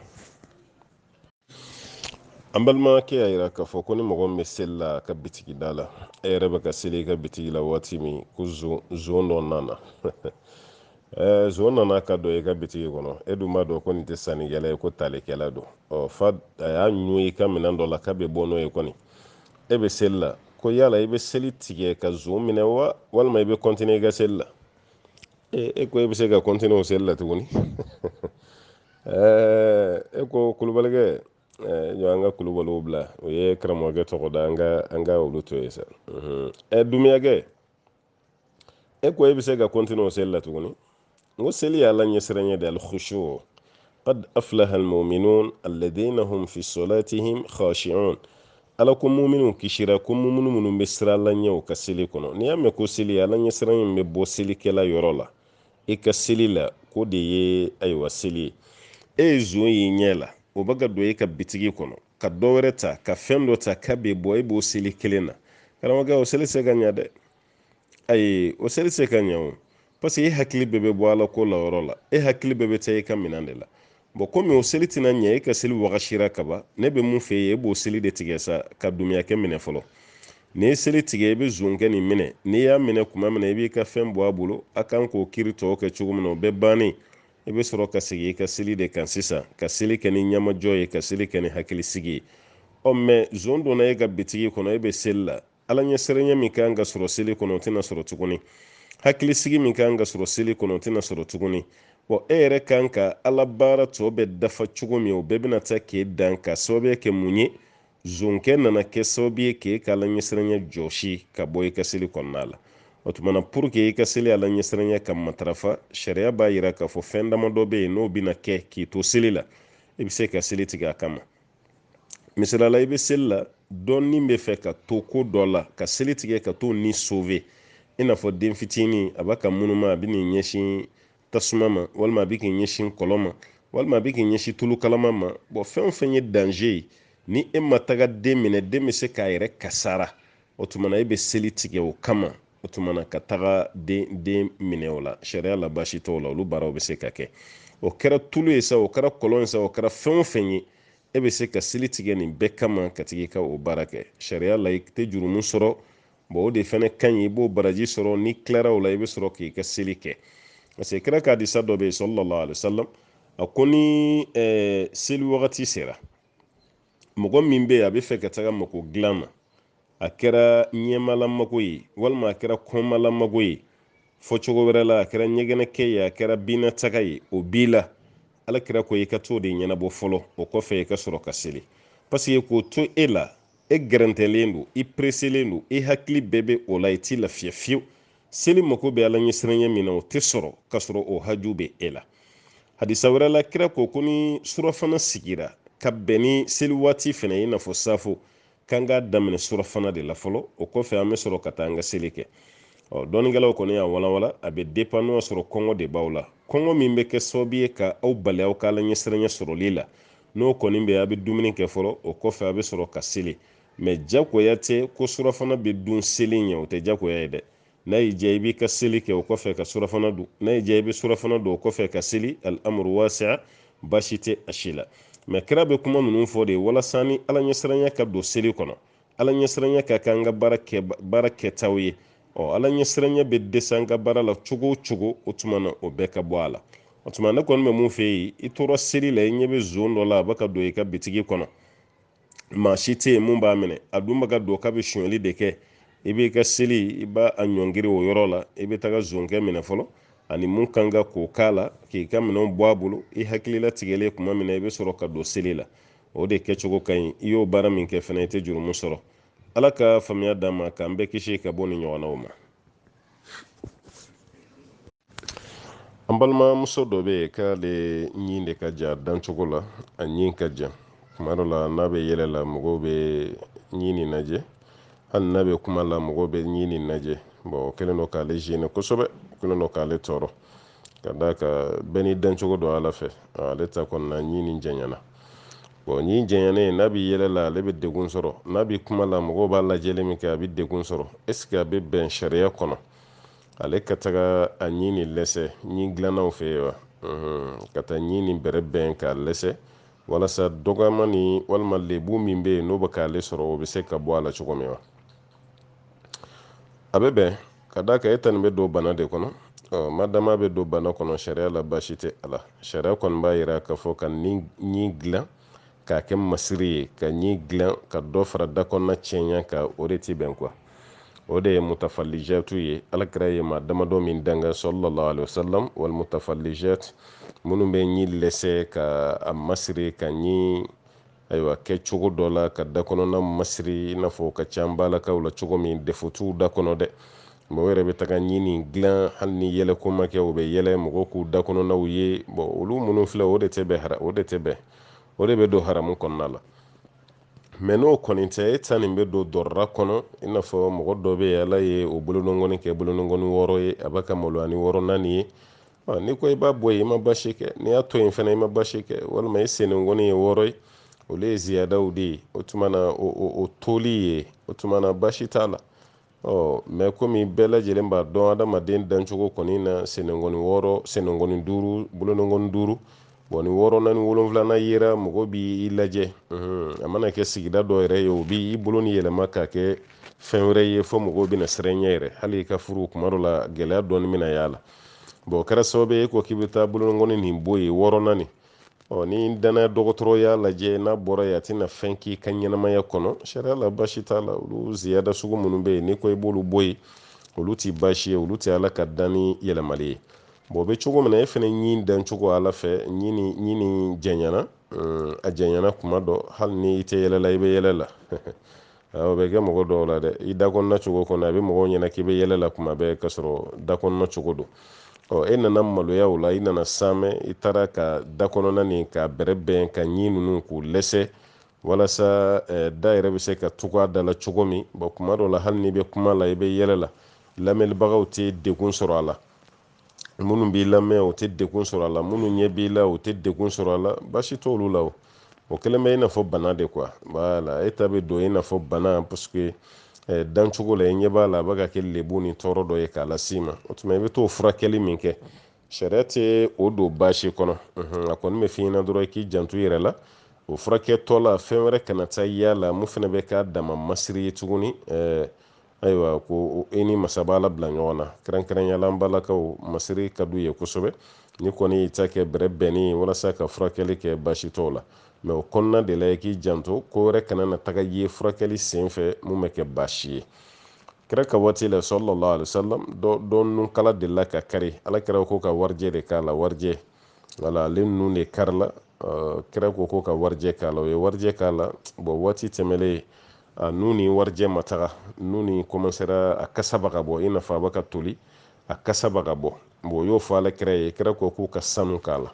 an balimakɛ y'a yira k'a fɔ ko ni mɔgɔ min bɛ seli la a ka bitigi da la e yɛrɛ bɛ ka seli i ka bitigi la waati min ko zon dɔ nana zon nana ka don i ka bitigi kɔnɔ e dun b'a dɔn ko nin tɛ sannikɛla ye ko talikɛla don fa a y'a ɲun i ka minɛn dɔ la k'a bɛ bɔ n'o ye kɔni e bɛ seli la ko yala i bɛ seli tigɛ ka zon minɛ wa walima i bɛ kɔntiniye i ka seli la e ko e bɛ se ka kɔntiniye o seli la tuguni e ko kulubalikɛ jɔ an ka kulubaliw bila o ye karamɔgɔkɛ tɔgɔ da an ka olu to ye sa dumuyakɛ e ko e bɛ se ka kɔntiniye o seli la tuguni n ko seli ye ala ɲɛsiranɲɛ de alkhushu qad aflaha almu'minun alladhina hum fi salatihim khashi'un ala ko muminu kisira ko muminu minnu bɛ siran ala ɲɛ u ka seli kɔnɔ n'i y'a mɛn ko seli ala ɲɛsiranɲɛ bɛ bɔ selikɛla yɔrɔ la i ka seli la ko de ye ayiwa seli ye e ye zon y'i ɲɛ la o bɛ ka don e ka bitigi kɔnɔ ka dɔ wɛrɛ ta ka fɛn dɔ ta ka bɛ bɔ e b'o seli kelen na karamɔgɔkɛ o seli se ka ɲɛ dɛ ayi o seli se ka ɲɛ o parce que e hakili bɛɛ bɛ bɔ ala ko la yɔrɔ la e hakili bɛɛ bɛ taa e ka minɛn de la bon komi o seli tɛna ɲɛ e ka seli wagashira kaban ne bɛ mun fɛ ye e b'o seli de tigɛ sa ka dumuyakɛ minɛ fɔlɔ n'i ye seli tigɛ i bɛ zon kɛ nin minɛ n'i y'a minɛ kuma min na i b'i ka fɛn bɔ a bolo a kan k'o kiri tɔw kɛ cogo min na o bɛɛ bannen i bɛ sɔrɔ ka segin i ka seli de kan sisan ka seli kɛ ni ɲamajɔ ye ka seli kɛ ni hakilisigi ye mɛ zon donna e ka bitigi kɔnɔ e bɛ seli la ala ɲɛsiranɲɛ min kan ka sɔrɔ seli kɔnɔ o tɛna sɔrɔ tuguni hakilisigi min kan ka sɔrɔ seli kɔnɔ o tɛna sɔrɔ tuguni e yɛrɛ kan ka ala baara tɔ bɛ dafa cogo min o bɛɛ bɛna taa k'e dan ka sababu kɛ mun ye zonkɛ nana kɛ sababu ye k'e ka ala ɲɛsiranɲɛ jɔsi ka bɔ i ka seli kɔnɔna la o tumana pour que i ka seli ala ɲɛsiranɲɛ ka matarafa sariya b'a yira k'a fɔ fɛn damadɔ bɛ yen n'o bɛna kɛ k'i to seli la i bɛ se ka seli tigɛ a kama misalala i bɛ seli la dɔɔnin bɛ fɛ ka to ko dɔ la ka seli tigɛ ka to ni sauver i n'a fɔ den fitinin a b'a ka munuma a bɛ n'i ɲɛsin tasuma ma walima a bɛ k'i ɲɛsin kɔlɔn ma walima a bɛ k'i ɲɛsin tulu kalama ma fɛn o fɛn ye danger ye ni e ma taga den minɛ den bɛ se k'a yɛrɛ kasara o tumana e bɛ seli tigɛ o kama o tumana ka taga den minɛ o la sariya la baasi t'o la olu baaraw bɛ se ka kɛ o kɛra tulu ye sa o kɛra kɔlɔn ye sa o kɛra fɛn o fɛn ye e bɛ se ka seli tigɛ nin bɛɛ kama ka tigi ka o baara kɛ sariya la i tɛ jurumu sɔrɔ o de fɛnɛ ka ɲi i b'o baraji sɔrɔ ni tilara o la i bɛ sɔrɔ k'i ka seli kɛ parce que kira ka hadisa dɔ bɛ yen sallallahu alaihi wasallam a ko ni seli wagati sera mɔgɔ min bɛ yen a bɛ fɛ ka taga mako dilan na a kɛra ɲɛmalamako ye walima a kɛra kɔnmalamako ye fɔ cogo wɛrɛ la a kɛra ɲɛgɛnɛkɛ ye a kɛra binataga ye o b'i la ala kira ko i ka t'o de ɲɛnabɔ fɔlɔ o kɔfɛ i ka sɔrɔ ka seli parce que k'o to e la e gɛrɛntɛlen don i preselen don i hakili bɛɛ bɛ o la i t'i lafiya fiyewu seli mako bɛ ala ɲɛsiranɲɛ min na o tɛ sɔrɔ ka sɔrɔ o haju bɛ e la hadisa wɛrɛ la kira ko ni surafana sigira ka bɛn ni seli waati fɛnɛ i n'a fɔ safo k'an k'a daminɛ surafana de la fɔlɔ o kɔfɛ an bɛ sɔrɔ ka taa an ka seli kɛ dɔnnikɛlaw kɔni y'a walawala a bɛ dépend n'o y'a sɔrɔ kɔngɔ de b'aw la kɔngɔ min bɛ kɛ sababu ye ka aw bali aw ka ala ɲɛsiranɲɛ sɔrɔli la n'o kɔni bɛ a bɛ dumuni kɛ fɔlɔ o kɔfɛ a bɛ sɔrɔ ka seli mɛ jagoya tɛ ko surafana bɛ dun seli ɲɛ o tɛ jagoya ye dɛ n'a y'i diya i b'i ka seli kɛ o kɔfɛ ka surafana dun n'a y'i diya i bɛ surafana dun o kɔfɛ ka seli al-amru wasi'a baasi tɛ a si la mɛ kira bɛ kuma ninnu fɔ de walasa ni ala ɲɛsiranɲɛ ka don seli kɔnɔ ala ɲɛsiranɲɛ ka kɛ an ka baara kɛtaw ye ala ɲɛsiranɲɛ bɛ dɛsɛ an ka baara la cogo o cogo o tuma na o bɛɛ ka bɔ a la o tuma ne kɔni bɛ mun fɛ yen i tora seli la i ɲɛ bɛ zon dɔ la a bɛ ka don i ka bitigi kɔnɔ maa si tɛ yen mun b'a minɛ a dun bɛ ka don k'a bɛ sonyɛli de kɛ i b'i ka seli i b'a ɲɔngiri o yɔrɔ la i bɛ taga zonkɛ minɛ fɔlɔ ani mun kan ka k'o k'a la k'i ka minɛnw bɔ a bolo i hakilila tigɛlen kuma min na i bɛ sɔrɔ ka don seli la o de kɛcogo ka ɲi i y'o baara min kɛ fana i tɛ jurumu sɔrɔ ala ka faamuya d'an ma k'an bɛɛ kisi ka bɔ nin ɲɔgɔnnaw ma an balimamuso dɔ bɛ yen k'ale ɲin de ka jan dancogo la a ɲin ka jan kuma dɔ la n'a bɛ yɛlɛ la mɔgɔw bɛ ɲin nin lajɛ hali n'a bɛ kuma la mɔgɔw bɛ ɲin nin lajɛ o kɛlen don k'ale gêner kosɛbɛ o kɛlen don k'ale tɔɔrɔ ka d'a kan bɛɛ ni dancogo don ala fɛ ale ta kɔni na ɲin nin janyana ɲin janyanen n'a bɛ yɛlɛ la ale bɛ degun sɔrɔ n'a bɛ kuma la mɔgɔw b'a lajɛli min kɛ a bɛ degun sɔrɔ est ce que a bɛ bɛn sariya kɔnɔ ale ka taga a ɲin nin lɛsɛ ɲin dilannaw fɛ yen wa ka taa ɲin nin bɛrɛ bɛn k'a lɛsɛ walasa dɔgɔyama ni walima lebu min bɛ yen n'o bɛ k'ale sɔrɔ o bɛ se ka bɔ a la cogo min wa. a bɛ bɛn ka d'a kan e ta nin bɛ don bana de kɔnɔ madama bɛ don bana kɔnɔ sariya la baasi tɛ a la. Sariya kɔni b'a jira k'a fɔ ka nin dilan k'a kɛ masiri ye, ka nin dilan ka dɔ fara da kɔnɔna cɛɲa ka o de tɛ bɛn kuwa. o de ye mutafalijatu ye. alakira ye maa damadɔ min danga sallallahu alaihi wasallam wal mutafalijat minnu bɛ ɲi lɛsɛ ka a masiri ka ɲi ayiwa kɛ cogo dɔ la ka da kɔnɔna masiri i n'a fɔ ka ca balakaw la cogo min defo t'u da kɔnɔ dɛ. o yɛrɛ bɛ taga ɲi nin dilan hali ni yɛlɛko ma kɛ o bɛ yɛlɛ mɔgɔw k'u da kɔnɔnaw ye. olu minnu filɛ o de tɛ bɛn o de bɛ don haramu kɔnɔna la. mɛ n'o kɔni tɛ e ta nin bɛ don dɔrɔra kɔnɔ i n'a fɔ mɔgɔ dɔ bɛ yen ala ye o bolonɔngɔni kɛ bolonɔngɔni 6 ye a b'a ka maloya ni 6 naani ye. n'i ko i b'a bɔ yen i ma basi kɛ, n'i y'a to yen fana i ma basi kɛ, walima i senengɔni ye 6 ye olu ye ziyadaw de ye, o tuma na o toli ye, o tuma na basi t'a la. mɛ komi bɛɛ lajɛlen b'a dɔn adamaden dancogo kɔni na senengɔni 6 senengɔni 5 bolonɔngɔni 5 ni 6 naani 7 yera mɔgɔ b'i lajɛ a mana kɛ sigida dɔ yɛrɛ ye o b'i bolo ni yɛlɛma k'a kɛ fɛn wɛrɛ ye fɔ mɔgɔw bɛna siran ɲɛ yɛrɛ, hali i ka furu kuma dɔ la gɛlɛya dɔɔni bɛna y'a la. o kɛra sababu ye ko k'i bɛ taa bolonɔngɔni nin bɔ yen 6 naani ni danaya dɔgɔtɔrɔ y'a lajɛ n'a bɔra yen a tɛna fɛn k'i ka ɲɛnamaya kɔnɔ sariya la basi t'a la. olu ziyada sugu minnu bɛ yen n'i ko i b'olu bɔ yen olu tɛ basi ye, olu tɛ ala ka danni yɛlɛmali ye. o bɛ cogo min na e fana ɲi dan cogo ala fɛ ɲi ni jɛɲana a jɛɲana kuma dɔ hali ni i tɛ yɛlɛ la i bɛ yɛlɛ la o bɛ kɛ mɔgɔ dɔw la dɛ. i dakɔnɔna cogo kɔnɔ a bɛ mɔgɔw ɲɛna k'i bɛ yɛlɛ la kuma bɛɛ k'a sɔrɔ dakɔnɔna cogo don. e nana maloya o la i nana saamɛ i taara ka dakɔnɔna nin ka bɛrɛ bɛn ka ɲi ninnu k'u lɛsɛ walasa da yɛrɛ bɛ se ka tugu a da la cogo min. kuma dɔw la hali n'i bɛ kuma la i bɛ yɛlɛ la lamɛnbagaw tɛ degun sɔrɔ a la, minnu b'i lamɛn o tɛ degun sɔrɔ a la, minnu ɲɛ b'i la o tɛ degun sɔrɔ a la, basi t'olu la o kɛlen bɛ i n'a fɔ bana de kuwa. e ta bɛ don i n'a fɔ bana parce que dancogo la i ɲɛ b'a la a bɛ ka kɛ lebu ni tɔɔrɔ dɔ ye k'a las'i ma, o tuma i bɛ t'o furakɛli min kɛ sariya tɛ o don basi kɔnɔ. a kɔni bɛ f'i ɲɛna dɔrɔn i k'i janto i yɛrɛ la o furakɛtɔ la fɛn wɛrɛ kana taa y'a la mun fana bɛ k'a dama masiri ye tuguni. ayiwa ko e ni masa b'a la bila ɲɔgɔn na, kɛrɛnkɛrɛnyala an balakaw masiri ka d'u ye kosɛbɛ ni kɔni y'i ta kɛ bɛrɛ bɛnni ye walasa ka furakɛli kɛ basi t'o la. mɛ o kɔnɔna de la i k'i janto ko wɛrɛ kana na taga ye furakɛli sen fɛ mun bɛ kɛ basi ye. kira ka waati la sallallahu alaihi wasallam dɔ nun kala delila ka kari, ala kira ko ka warijɛ de k'a la, warijɛ wala ale nun de karila. kira ko ka warijɛ k'a la, o ye warijɛ k'a la. waati tɛmɛlen a nun ni warijɛ ma taga, nun ni commencera a kasa bɛ ka bɔ i n'a fɔ a bɛ ka toli, a kasa bɛ ka bɔ. o y'o fɔ ala kira ye, kira ko k'u ka sanu k'a la,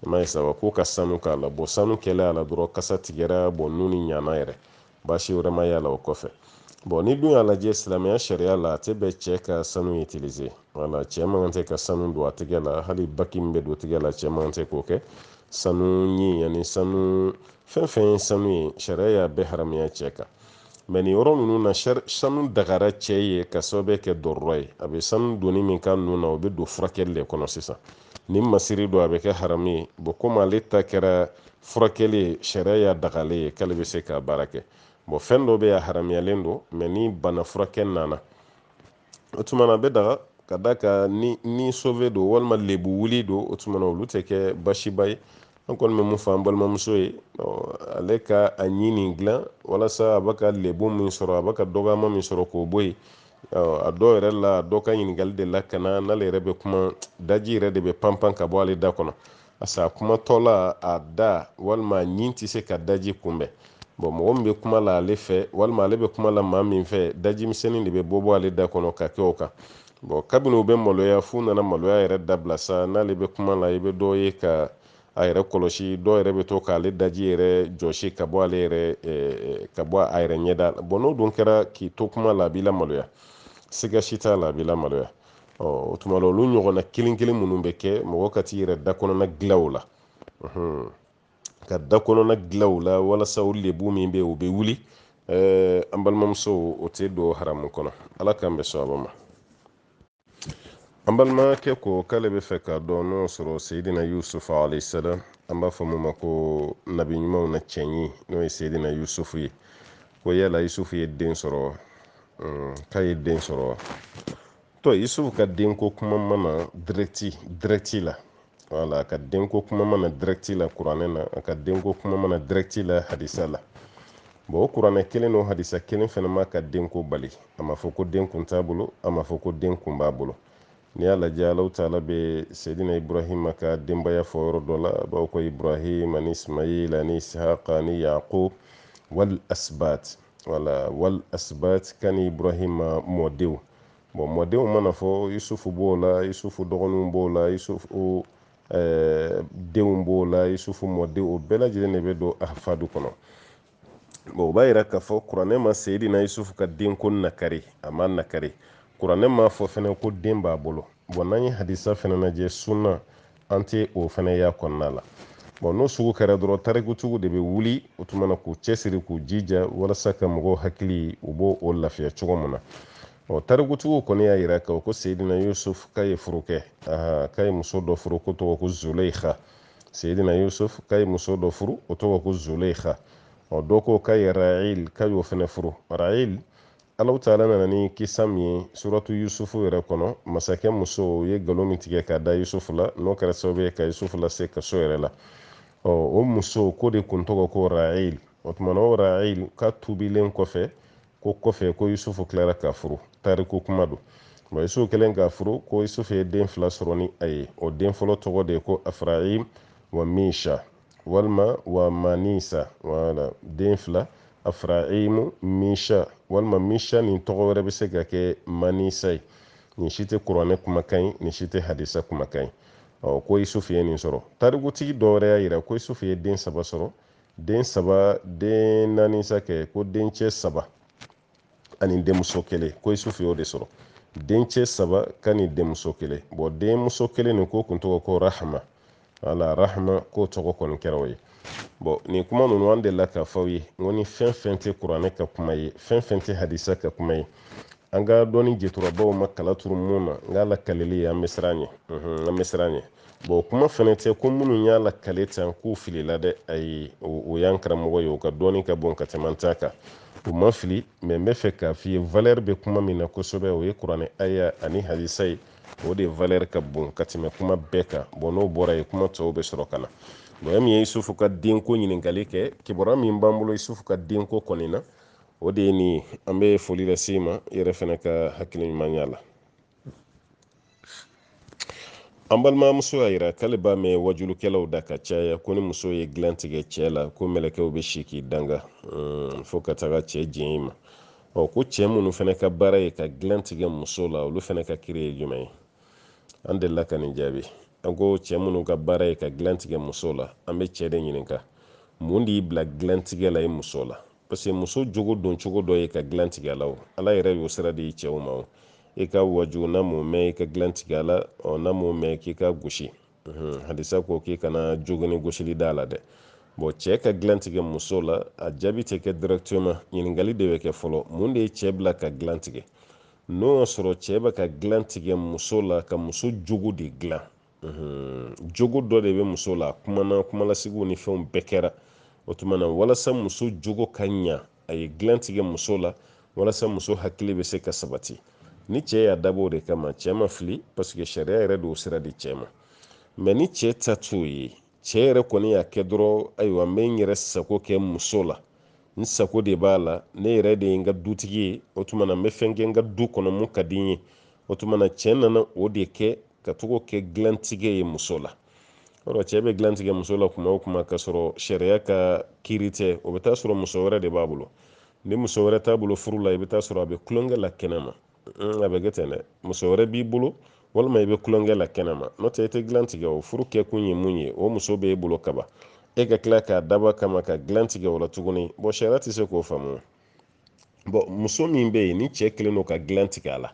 i m'a ye sa wa, k'u ka sanu k'a la. sanu kɛlen a la dɔrɔn kasa tigɛra, nun ni ɲana yɛrɛ, baasi wɛrɛ ma y'a la o kɔfɛ. ni dun y'a lajɛ silamɛya sariya la a tɛ bɛn cɛ ka sanu utiliser, wala cɛ man kan tɛ ka sanu don a tɛgɛ la, hali baki min bɛ don tɛgɛ la cɛ man kan tɛ k'o kɛ. sanu ɲi ani sanu fɛn fɛn ye sanu ye sariya y'a bɛɛ haramuya cɛ kan. mɛ nin yɔrɔ ninnu na sanu dagara cɛ ye ka sababu kɛ dɔrɔrɔ ye, a bɛ sanu donni min ka nun na o bɛ don furakɛli de kɔnɔ sisan. ni masiri don a bɛ kɛ haramu ye. komi ale ta kɛra furakɛli ye sariya y'a dagalen ye k'ale bɛ se k'a baara kɛ. fɛn dɔ bɛ yen a haramuyalen don, mɛ ni bana furakɛ nana o tuma na a bɛ daga ka da ka ni sauve don walima lebu wuli don, o tuma na olu tɛ kɛ basiba ye. an kɔni bɛ mun fɔ an balimamuso ye ale ka a ɲi nin dilan walasa a bɛ ka lebu min sɔrɔ, a bɛ ka dɔgɔyama min sɔrɔ k'o bɔ yen. a dɔw yɛrɛ la dɔ ka ɲininkali de la ka na n'ale yɛrɛ bɛ kuma daji yɛrɛ de bɛ panpan ka bɔ ale da kɔnɔ, parce que a kumatɔ la a da walima a ɲi tɛ se ka daji kunbɛn. mɔgɔ min bɛ kuma la ale fɛ walima ale bɛ kuma la maa min fɛ daji misɛnnin de bɛ bɔ ale da kɔnɔ ka kɛ o kan. kabini u bɛ maloya f'u nana maloya yɛrɛ dabila sa, n'ale bɛ kuma la i bɛ dɔ ye ka a yɛrɛ kɔlɔsi, dɔw yɛrɛ bɛ to k'ale daji yɛrɛ jɔsi ka bɔ ale yɛrɛ ka bɔ a yɛrɛ ɲɛda la. n'o dun kɛra k'i to kuma la a b'i lamaloya, siga si t'a la a b'i lamaloya. o tuma na olu ɲɔgɔnna kelen kelen minnu bɛ kɛ mɔgɔ ka t'i yɛrɛ da kɔnɔna dilan o la, ka da kɔnɔna dilan o la walasa o lebu min bɛ yen o bɛ wuli. an balimamuso o tɛ don haramu kɔnɔ, ala k'an bɛ sababa ma. an balimakɛ ko k'ale bɛ fɛ ka dɔn n'o sɔrɔ Seydina Yusufu alayhi salam an b'a fɔ mun ma ko nabi ɲumanw na cɛnyi n'o ye Seydina Yusufu ye ko yala Yusufu ye den sɔrɔ k'a ye den sɔrɔ to Yusufu ka denko kuma mana directi la wala ka denko kuma mana directi la kuranɛ na a ka denko kuma mana directi la hadisa la bon o kuranɛ kelen n'o hadisa kelen fɛnɛ ma ka denko bali a ma fɔ ko den kun t'a bolo a ma fɔ ko den kun b'a bolo ni y'a lajɛ Alahu taala bɛ Seydina Ibrahima ka denbaya fɔ yɔrɔ dɔ la a b'a ko Ibrahim ani Ismail ani Ishaqa ani Yaqub wal asbat wal asbat kani Ibrahima mɔdenw bon mɔdenw mana fɔ Yusufu b'o la Yusufu dɔgɔninw b'o la Yusufu denw b'o la Yusufu mɔdenw o bɛɛ lajɛlen de bɛ don ahfadu kɔnɔ bon o b'a yira k'a fɔ kuranɛ ma Seydina Yusufu ka denko nakari a ma nakari kuranɛ ma fɔ fɛnɛ ko den b'a bolo bon n'an ye hadisa fɛnɛ lajɛ sunna an tɛ o fɛnɛ y'a kɔnɔna la bon n'o sugu kɛra dɔrɔn tarikutigiw de bɛ wuli o tuma na k'u cɛsiri k'u jija walasa ka mɔgɔw hakili u b'o o lafiya cogo min na tarikutigiw kɔni y'a yira ko Seydina Yusuf k'a ye furu kɛ k'a ye muso dɔ furu ko tɔgɔ ko Zuleyha Seydina Yusuf k'a ye muso dɔ furu o tɔgɔ ko Zuleyha dɔw ko k'a ye Ra'il k'a y'o fɛnɛ furu Ra'il Alahu taala nana ni kisa min ye suratu Yusufu yɛrɛ kɔnɔ masakɛ muso ye nkalon min tigɛ k'a da Yusufu la n'o kɛra sababu ye ka Yusufu lase kaso yɛrɛ la o muso ko de kun tɔgɔ ko Ra'il o tuma na o Ra'il ka tuubilen kɔfɛ ko Yusufu tilara ka furu tariku kuma don bon Yusufu kɛlen ka furu ko Yusufu ye den 2 sɔrɔ ni a ye o den fɔlɔ tɔgɔ de ye ko Afraim wa Misha walima wa Manisa wala den 2 Afraimu Misha walima Misha nin tɔgɔ wɛrɛ bɛ se ka kɛ Manisa ye nin si tɛ kuranɛ kumakan ye nin si tɛ hadisa kumakan ye ko Yusufu ye nin sɔrɔ tarikutigi dɔ wɛrɛ y'a yira ko Yusufu ye den 3 sɔrɔ den 4 sa kɛ ko dencɛ 3 ani denmuso 1 ko Yusufu y'o de sɔrɔ dencɛ 3 kani denmuso 1 bon denmuso 1 nin ko kun tɔgɔ ko Rahma wala Rahma ko tɔgɔ kɔni kɛra o ye bon nin kuma ninnu an delila k'a fɔ aw ye n ko ni fɛn fɛn tɛ kuranɛ ka kuma ye fɛn fɛn tɛ hadisa ka kuma ye an ka dɔnni jɛturabaw ma kala turu mun na n k'a lakaleli ye an bɛ siran ɲɛ bon kuma fɛnɛ tɛ ko minnu y'a lakale tan k'u filila dɛ ayi o y'an karamɔgɔ ye o ka dɔnni ka bon ka tɛmɛ an ta kan u ma fili mais n bɛ fɛ k'a f'i ye valeur bɛ kuma min na kosɛbɛ o ye kuranɛ aya ani hadisa ye o de valeur ka bon ka tɛmɛ kuma bɛɛ kan bon n'o bɔra ye kuma tɔw bɛ sɔrɔ ka na bon min ye Yusufu ka denko ɲininkali kɛ kibaruya min b'an bolo Yusufu ka denko kɔni na o de ye nin ye an bɛ foli lase i ma i yɛrɛ fɛnɛ ka hakili ɲuman y'a la an balimamuso y'a yira k'ale b'a mɛn wajulukɛlaw da ka caya ko ni muso ye dilan tigɛ cɛ la ko mɛlɛkɛw bɛ si k'i danga fo ka taga cɛ jɛn i ma ko cɛ minnu fɛnɛ ka baara ye ka dilan tigɛ muso la olu fɛnɛ ka kiri ye jumɛn ye an delila ka nin jaabi an ko cɛ minnu ka baara ye ka dilan tigɛ muso la an bɛ cɛ de ɲininka mun de y'i bila dilan tigɛ la i muso la parce que muso jogo don cogo dɔ ye ka dilan tigɛ la o ala yɛrɛ y'o sira di cɛw ma o i ka waju n'a m'o mɛn i ka dilan tigɛ la n'a m'o mɛn k'i ka gosi hadisa ko k'i kana jogini gosili da la dɛ bon cɛ ka dilan tigɛ muso la a jaabi tɛ kɛ directement ɲininkali de bɛ kɛ fɔlɔ mun de ye cɛ bila ka dilan tigɛ n'o y'a sɔrɔ cɛ bɛ ka dilan tigɛ muso la ka muso jogo de dilan jogo dɔ de bɛ muso la kumalasigiw ni fɛnw bɛɛ kɛra o tuma na walasa muso jogo ka ɲa a ye dilan tigɛ muso la walasa muso hakili bɛ se ka sabati ni cɛ y'a dabɔ o de kama cɛ ma fili parce que sariya yɛrɛ de y'o sira di cɛ ma mais ni cɛ ta t'o ye cɛ yɛrɛ kɔni y'a kɛ dɔrɔn ayiwa n bɛ n yɛrɛ sago kɛ muso la n sago de b'a la ne yɛrɛ de ye n ka dutigi ye o tuma na n bɛ fɛn kɛ n ka du kɔnɔ mun ka di n ye o tuma na cɛ nana o de kɛ ka togo kɛ dilantigɛ ye muso la yɔrɔ cɛ bɛ dilan tigɛ muso la kuma o kuma k'a sɔrɔ sariya ka kiiri tɛ o bɛ taa sɔrɔ muso wɛrɛ de b'a bolo ni muso wɛrɛ t'a bolo furu la i bɛ taa sɔrɔ a bɛ kulonkɛ la kɛnɛma a bɛ kɛ ten dɛ muso wɛrɛ b'i bolo walima i bɛ kulonkɛ la kɛnɛma n'o tɛ i tɛ dilan tigɛ o furu kɛkun ye mun ye o muso b'e bolo kaban e ka tila k'a dabɔ kama ka dilan tigɛ o la tuguni bon sariya tɛ se k'o faamu bon muso min bɛ yen ni cɛ kelen don ka dilan tigɛ a la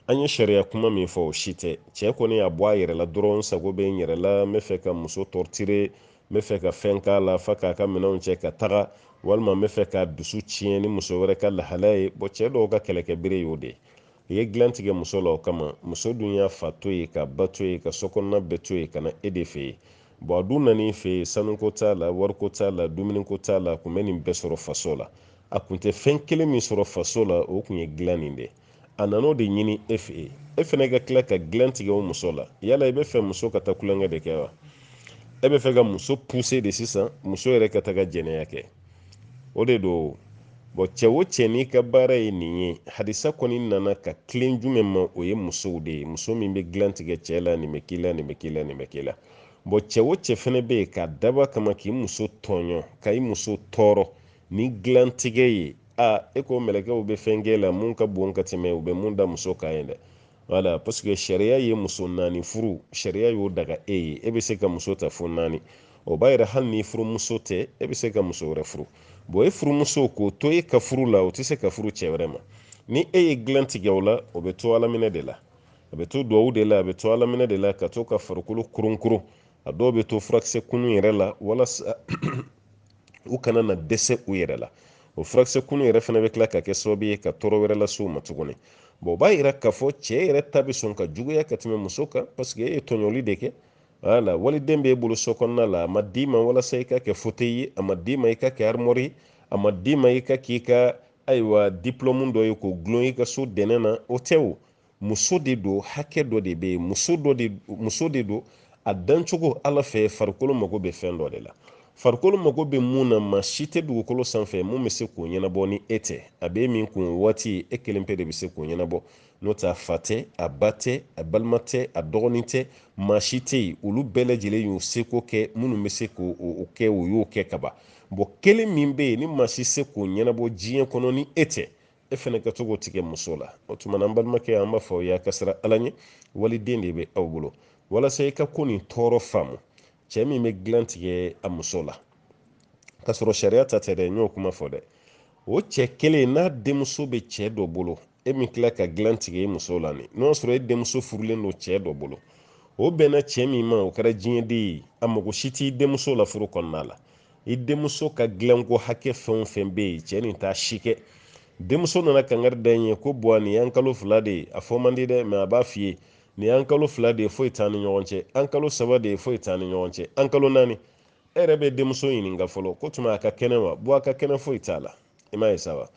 an ye sariya kuma min fɔ o si tɛ cɛ kɔni y'a bɔ a yɛrɛ la dɔrɔn sago bɛ n yɛrɛ la n bɛ fɛ ka muso tɔrɔtire n bɛ fɛ ka fɛn k'a la f'a k'a ka minɛnw cɛ ka taga walima n bɛ fɛ k'a dusu tiɲɛ ni muso wɛrɛ ka lahalaya ye bon cɛ dɔw ka kɛlɛkɛbere y'o de ye ye dilan tigɛ muso la o kama muso dun y'a fa to ye ka ba to ye ka sokɔnɔna bɛɛ to ye ka na e de fɛ yen a dun nan'i fɛ yen sanuko t'a la wariko t'a la dumuniko t'a la a kun bɛ nin bɛɛ sɔrɔ faso la a kun tɛ fɛn kelen min sɔrɔ faso la o kun ye dilan nin de a nan'o de ɲini e fɛ yen e fɛnɛ ka tila ka dilan tigɛ o muso la yala i bɛ fɛ muso ka taa kulonkɛ de kɛ wa e bɛ fɛ ka muso pousser de sisan muso yɛrɛ ka taga jɛnɛya kɛ o de don cɛ o cɛ n'i ka baara ye nin ye hadisa kɔni nana ka tilen jumɛn ma o ye musow de ye muso min bɛ dilan tigɛ cɛ la nin bɛ k'i la nin bɛ k'i la nin bɛ k'i la cɛ o cɛ fɛnɛ bɛ yen k'a daba kama k'i muso tɔɲɔ ka i muso tɔɔrɔ ni dilan tigɛ ye e ko mɛlɛkɛw bɛ fɛn kɛ la mun ka bon ka tɛmɛ u bɛ mun da muso kan ye dɛ wala parce que sariya ye muso naani furu sariya y'o daga e ye e bɛ se ka muso ta fo naani o b'a yira hali ni furumuso tɛ e bɛ se ka muso wɛrɛ furu e furumuso k'o to e ka furu la o tɛ se ka furu cɛ wɛrɛ ma ni e ye dilan tigɛ o la o bɛ to ala minɛ de la a bɛ to duwawu de la a bɛ to ala minɛ de la ka to ka farikolo kurun a dɔw bɛ to furakisɛ kunun yɛrɛ la walasa u kana na dɛsɛ u yɛrɛ la o furakisɛ kunun yɛrɛ fana bɛ tila ka kɛ sababu ye ka tɔɔrɔ wɛrɛ lase u ma tuguni o b'a yira k'a fɔ cɛ yɛrɛ ta bɛ sɔn ka juguya ka tɛmɛ muso kan parce que e ye tɔɲɔli de kɛ wala waliden b'e bolo so kɔnɔna la a ma d'i ma walasa i ka kɛ fauteuil ye a ma d'i ma i ka kɛ armoire ye a ma d'i ma i ka k'i ka ayiwa diplôme dɔ ye k'o gulon i ka so dɛnɛn na o tɛ o muso de don hakɛ dɔ de bɛ yen muso de don a dancogo ala fɛ farikolo mago bɛ fɛn dɔ de la farikolo mago bɛ mun na maa si tɛ dugukolo sanfɛ mun bɛ se k'o ɲɛnabɔ ni e tɛ a bɛ min kun waati e kelen pe de bɛ se k'o ɲɛnabɔ n'o tɛ a fa tɛ a ba tɛ a balima tɛ a dɔgɔnin tɛ maa si tɛ yen olu bɛɛ lajɛlen y'u seko kɛ minnu bɛ se k'o kɛ o y'o kɛ ka ban kelen min bɛ yen ni maa si se k'o ɲɛnabɔ diɲɛ kɔnɔ ni e tɛ e fɛnɛ ka to k'o tigɛ muso la o tuma na an balimakɛ an b'a fɔ y'a ka siran ala ɲɛ waliden de bɛ aw bolo walasa i ka ko nin tɔɔrɔ faamu cɛ min bɛ dilan tigɛ a muso la ka sɔrɔ sariya ta tɛ dɛ n y'o kuma fɔ dɛ o cɛ kelen n'a denmuso bɛ cɛ dɔ bolo e min tila ka dilan tigɛ i muso la ni n'o sɔrɔ e denmuso furulen don cɛ dɔ bolo o bɛnna cɛ min ma o kɛra diɲɛden ye a mago si t'i denmuso la furu kɔnɔna la i denmuso ka dilanko hakɛ fɛn o fɛn bɛ yen cɛ nin t'a si kɛ denmuso nana kangari da n ye ko buwa nin y'an kalo 2 de ye a fɔ man di dɛ mɛ a b'a f'i ye nin y'an kalo 2 de ye foyi t'an ni ɲɔgɔn cɛ an kalo 3 de ye foyi t'an ni ɲɔgɔn cɛ an kalo 4 e yɛrɛ bɛ denmuso ɲininka fɔlɔ ko tuma a ka kɛnɛ wa buwa ka kɛnɛ foyi t'a la i m'a ye sa wa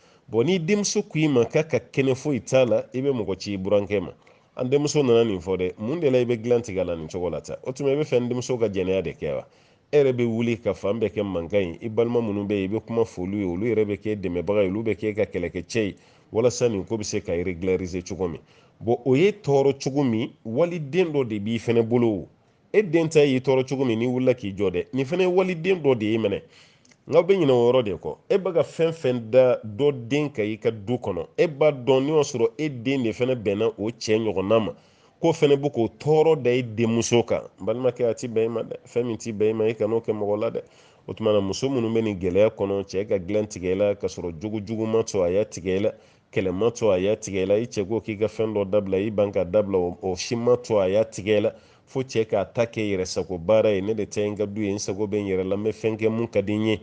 ni denmuso ko i ma k'a ka kɛnɛ foyi t'a la i bɛ mɔgɔ ci i burankɛ ma an denmuso nana nin fɔ dɛ mun de la i bɛ dilan tigɛ la nin cogo la ta o tuma i bɛ fɛ n denmuso ka jɛnɛya de kɛ wa e yɛrɛ bɛ wuli ka fan bɛɛ kɛ mankan ye i balima minnu bɛ yen i bɛ kuma f'olu ye olu yɛrɛ bɛ kɛ dɛmɛbaga ye olu bɛ kɛ ka kɛlɛkɛcɛ ye walasa nin ko bɛ se ka régulariser cogo min o ye tɔɔrɔ cogo min waliden dɔ de b'i fɛnɛ bolo e den ta y'i tɔɔrɔ cogo min n'i wulila k'i jɔ dɛ nin fɛnɛ ye waliden dɔ de ye minɛ n'aw bɛ ɲinɛ o yɔrɔ de kɔ e bɛ ka fɛn fɛn da dɔ den ka i ka du kɔnɔ e b'a dɔn n'o y'a sɔrɔ e den de fɛnɛ bɛnna o cɛ ɲɔgɔnna ma ko fɛnɛ bɛ k'o tɔɔrɔ da i denmuso kan balimakɛ a ti bɛn i ma dɛ fɛn min ti bɛn i ma i kan'o kɛ mɔgɔ la dɛ o tuma na muso minnu bɛ nin gɛlɛya kɔnɔ cɛ ka dilan tigɛ i la ka sɔrɔ jogo ma to a y'a tigɛ i la kɛlɛ ma to a y'a tigɛ i la i cɛ ko k'i ka fɛn dɔ dabila i ban ka dabila o si ma to a y'a tigɛ i la fo cɛ k'a ta kɛ yɛrɛ sago baara ye ne de tɛ n ka du ye n sago bɛ n yɛrɛ la n bɛ fɛn kɛ mun ka di n ye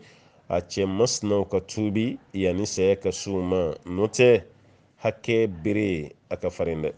a cɛ masinaw ka tuubi yanni saya ka s'u ma n'o tɛ hakɛ bere a ka farin dɛ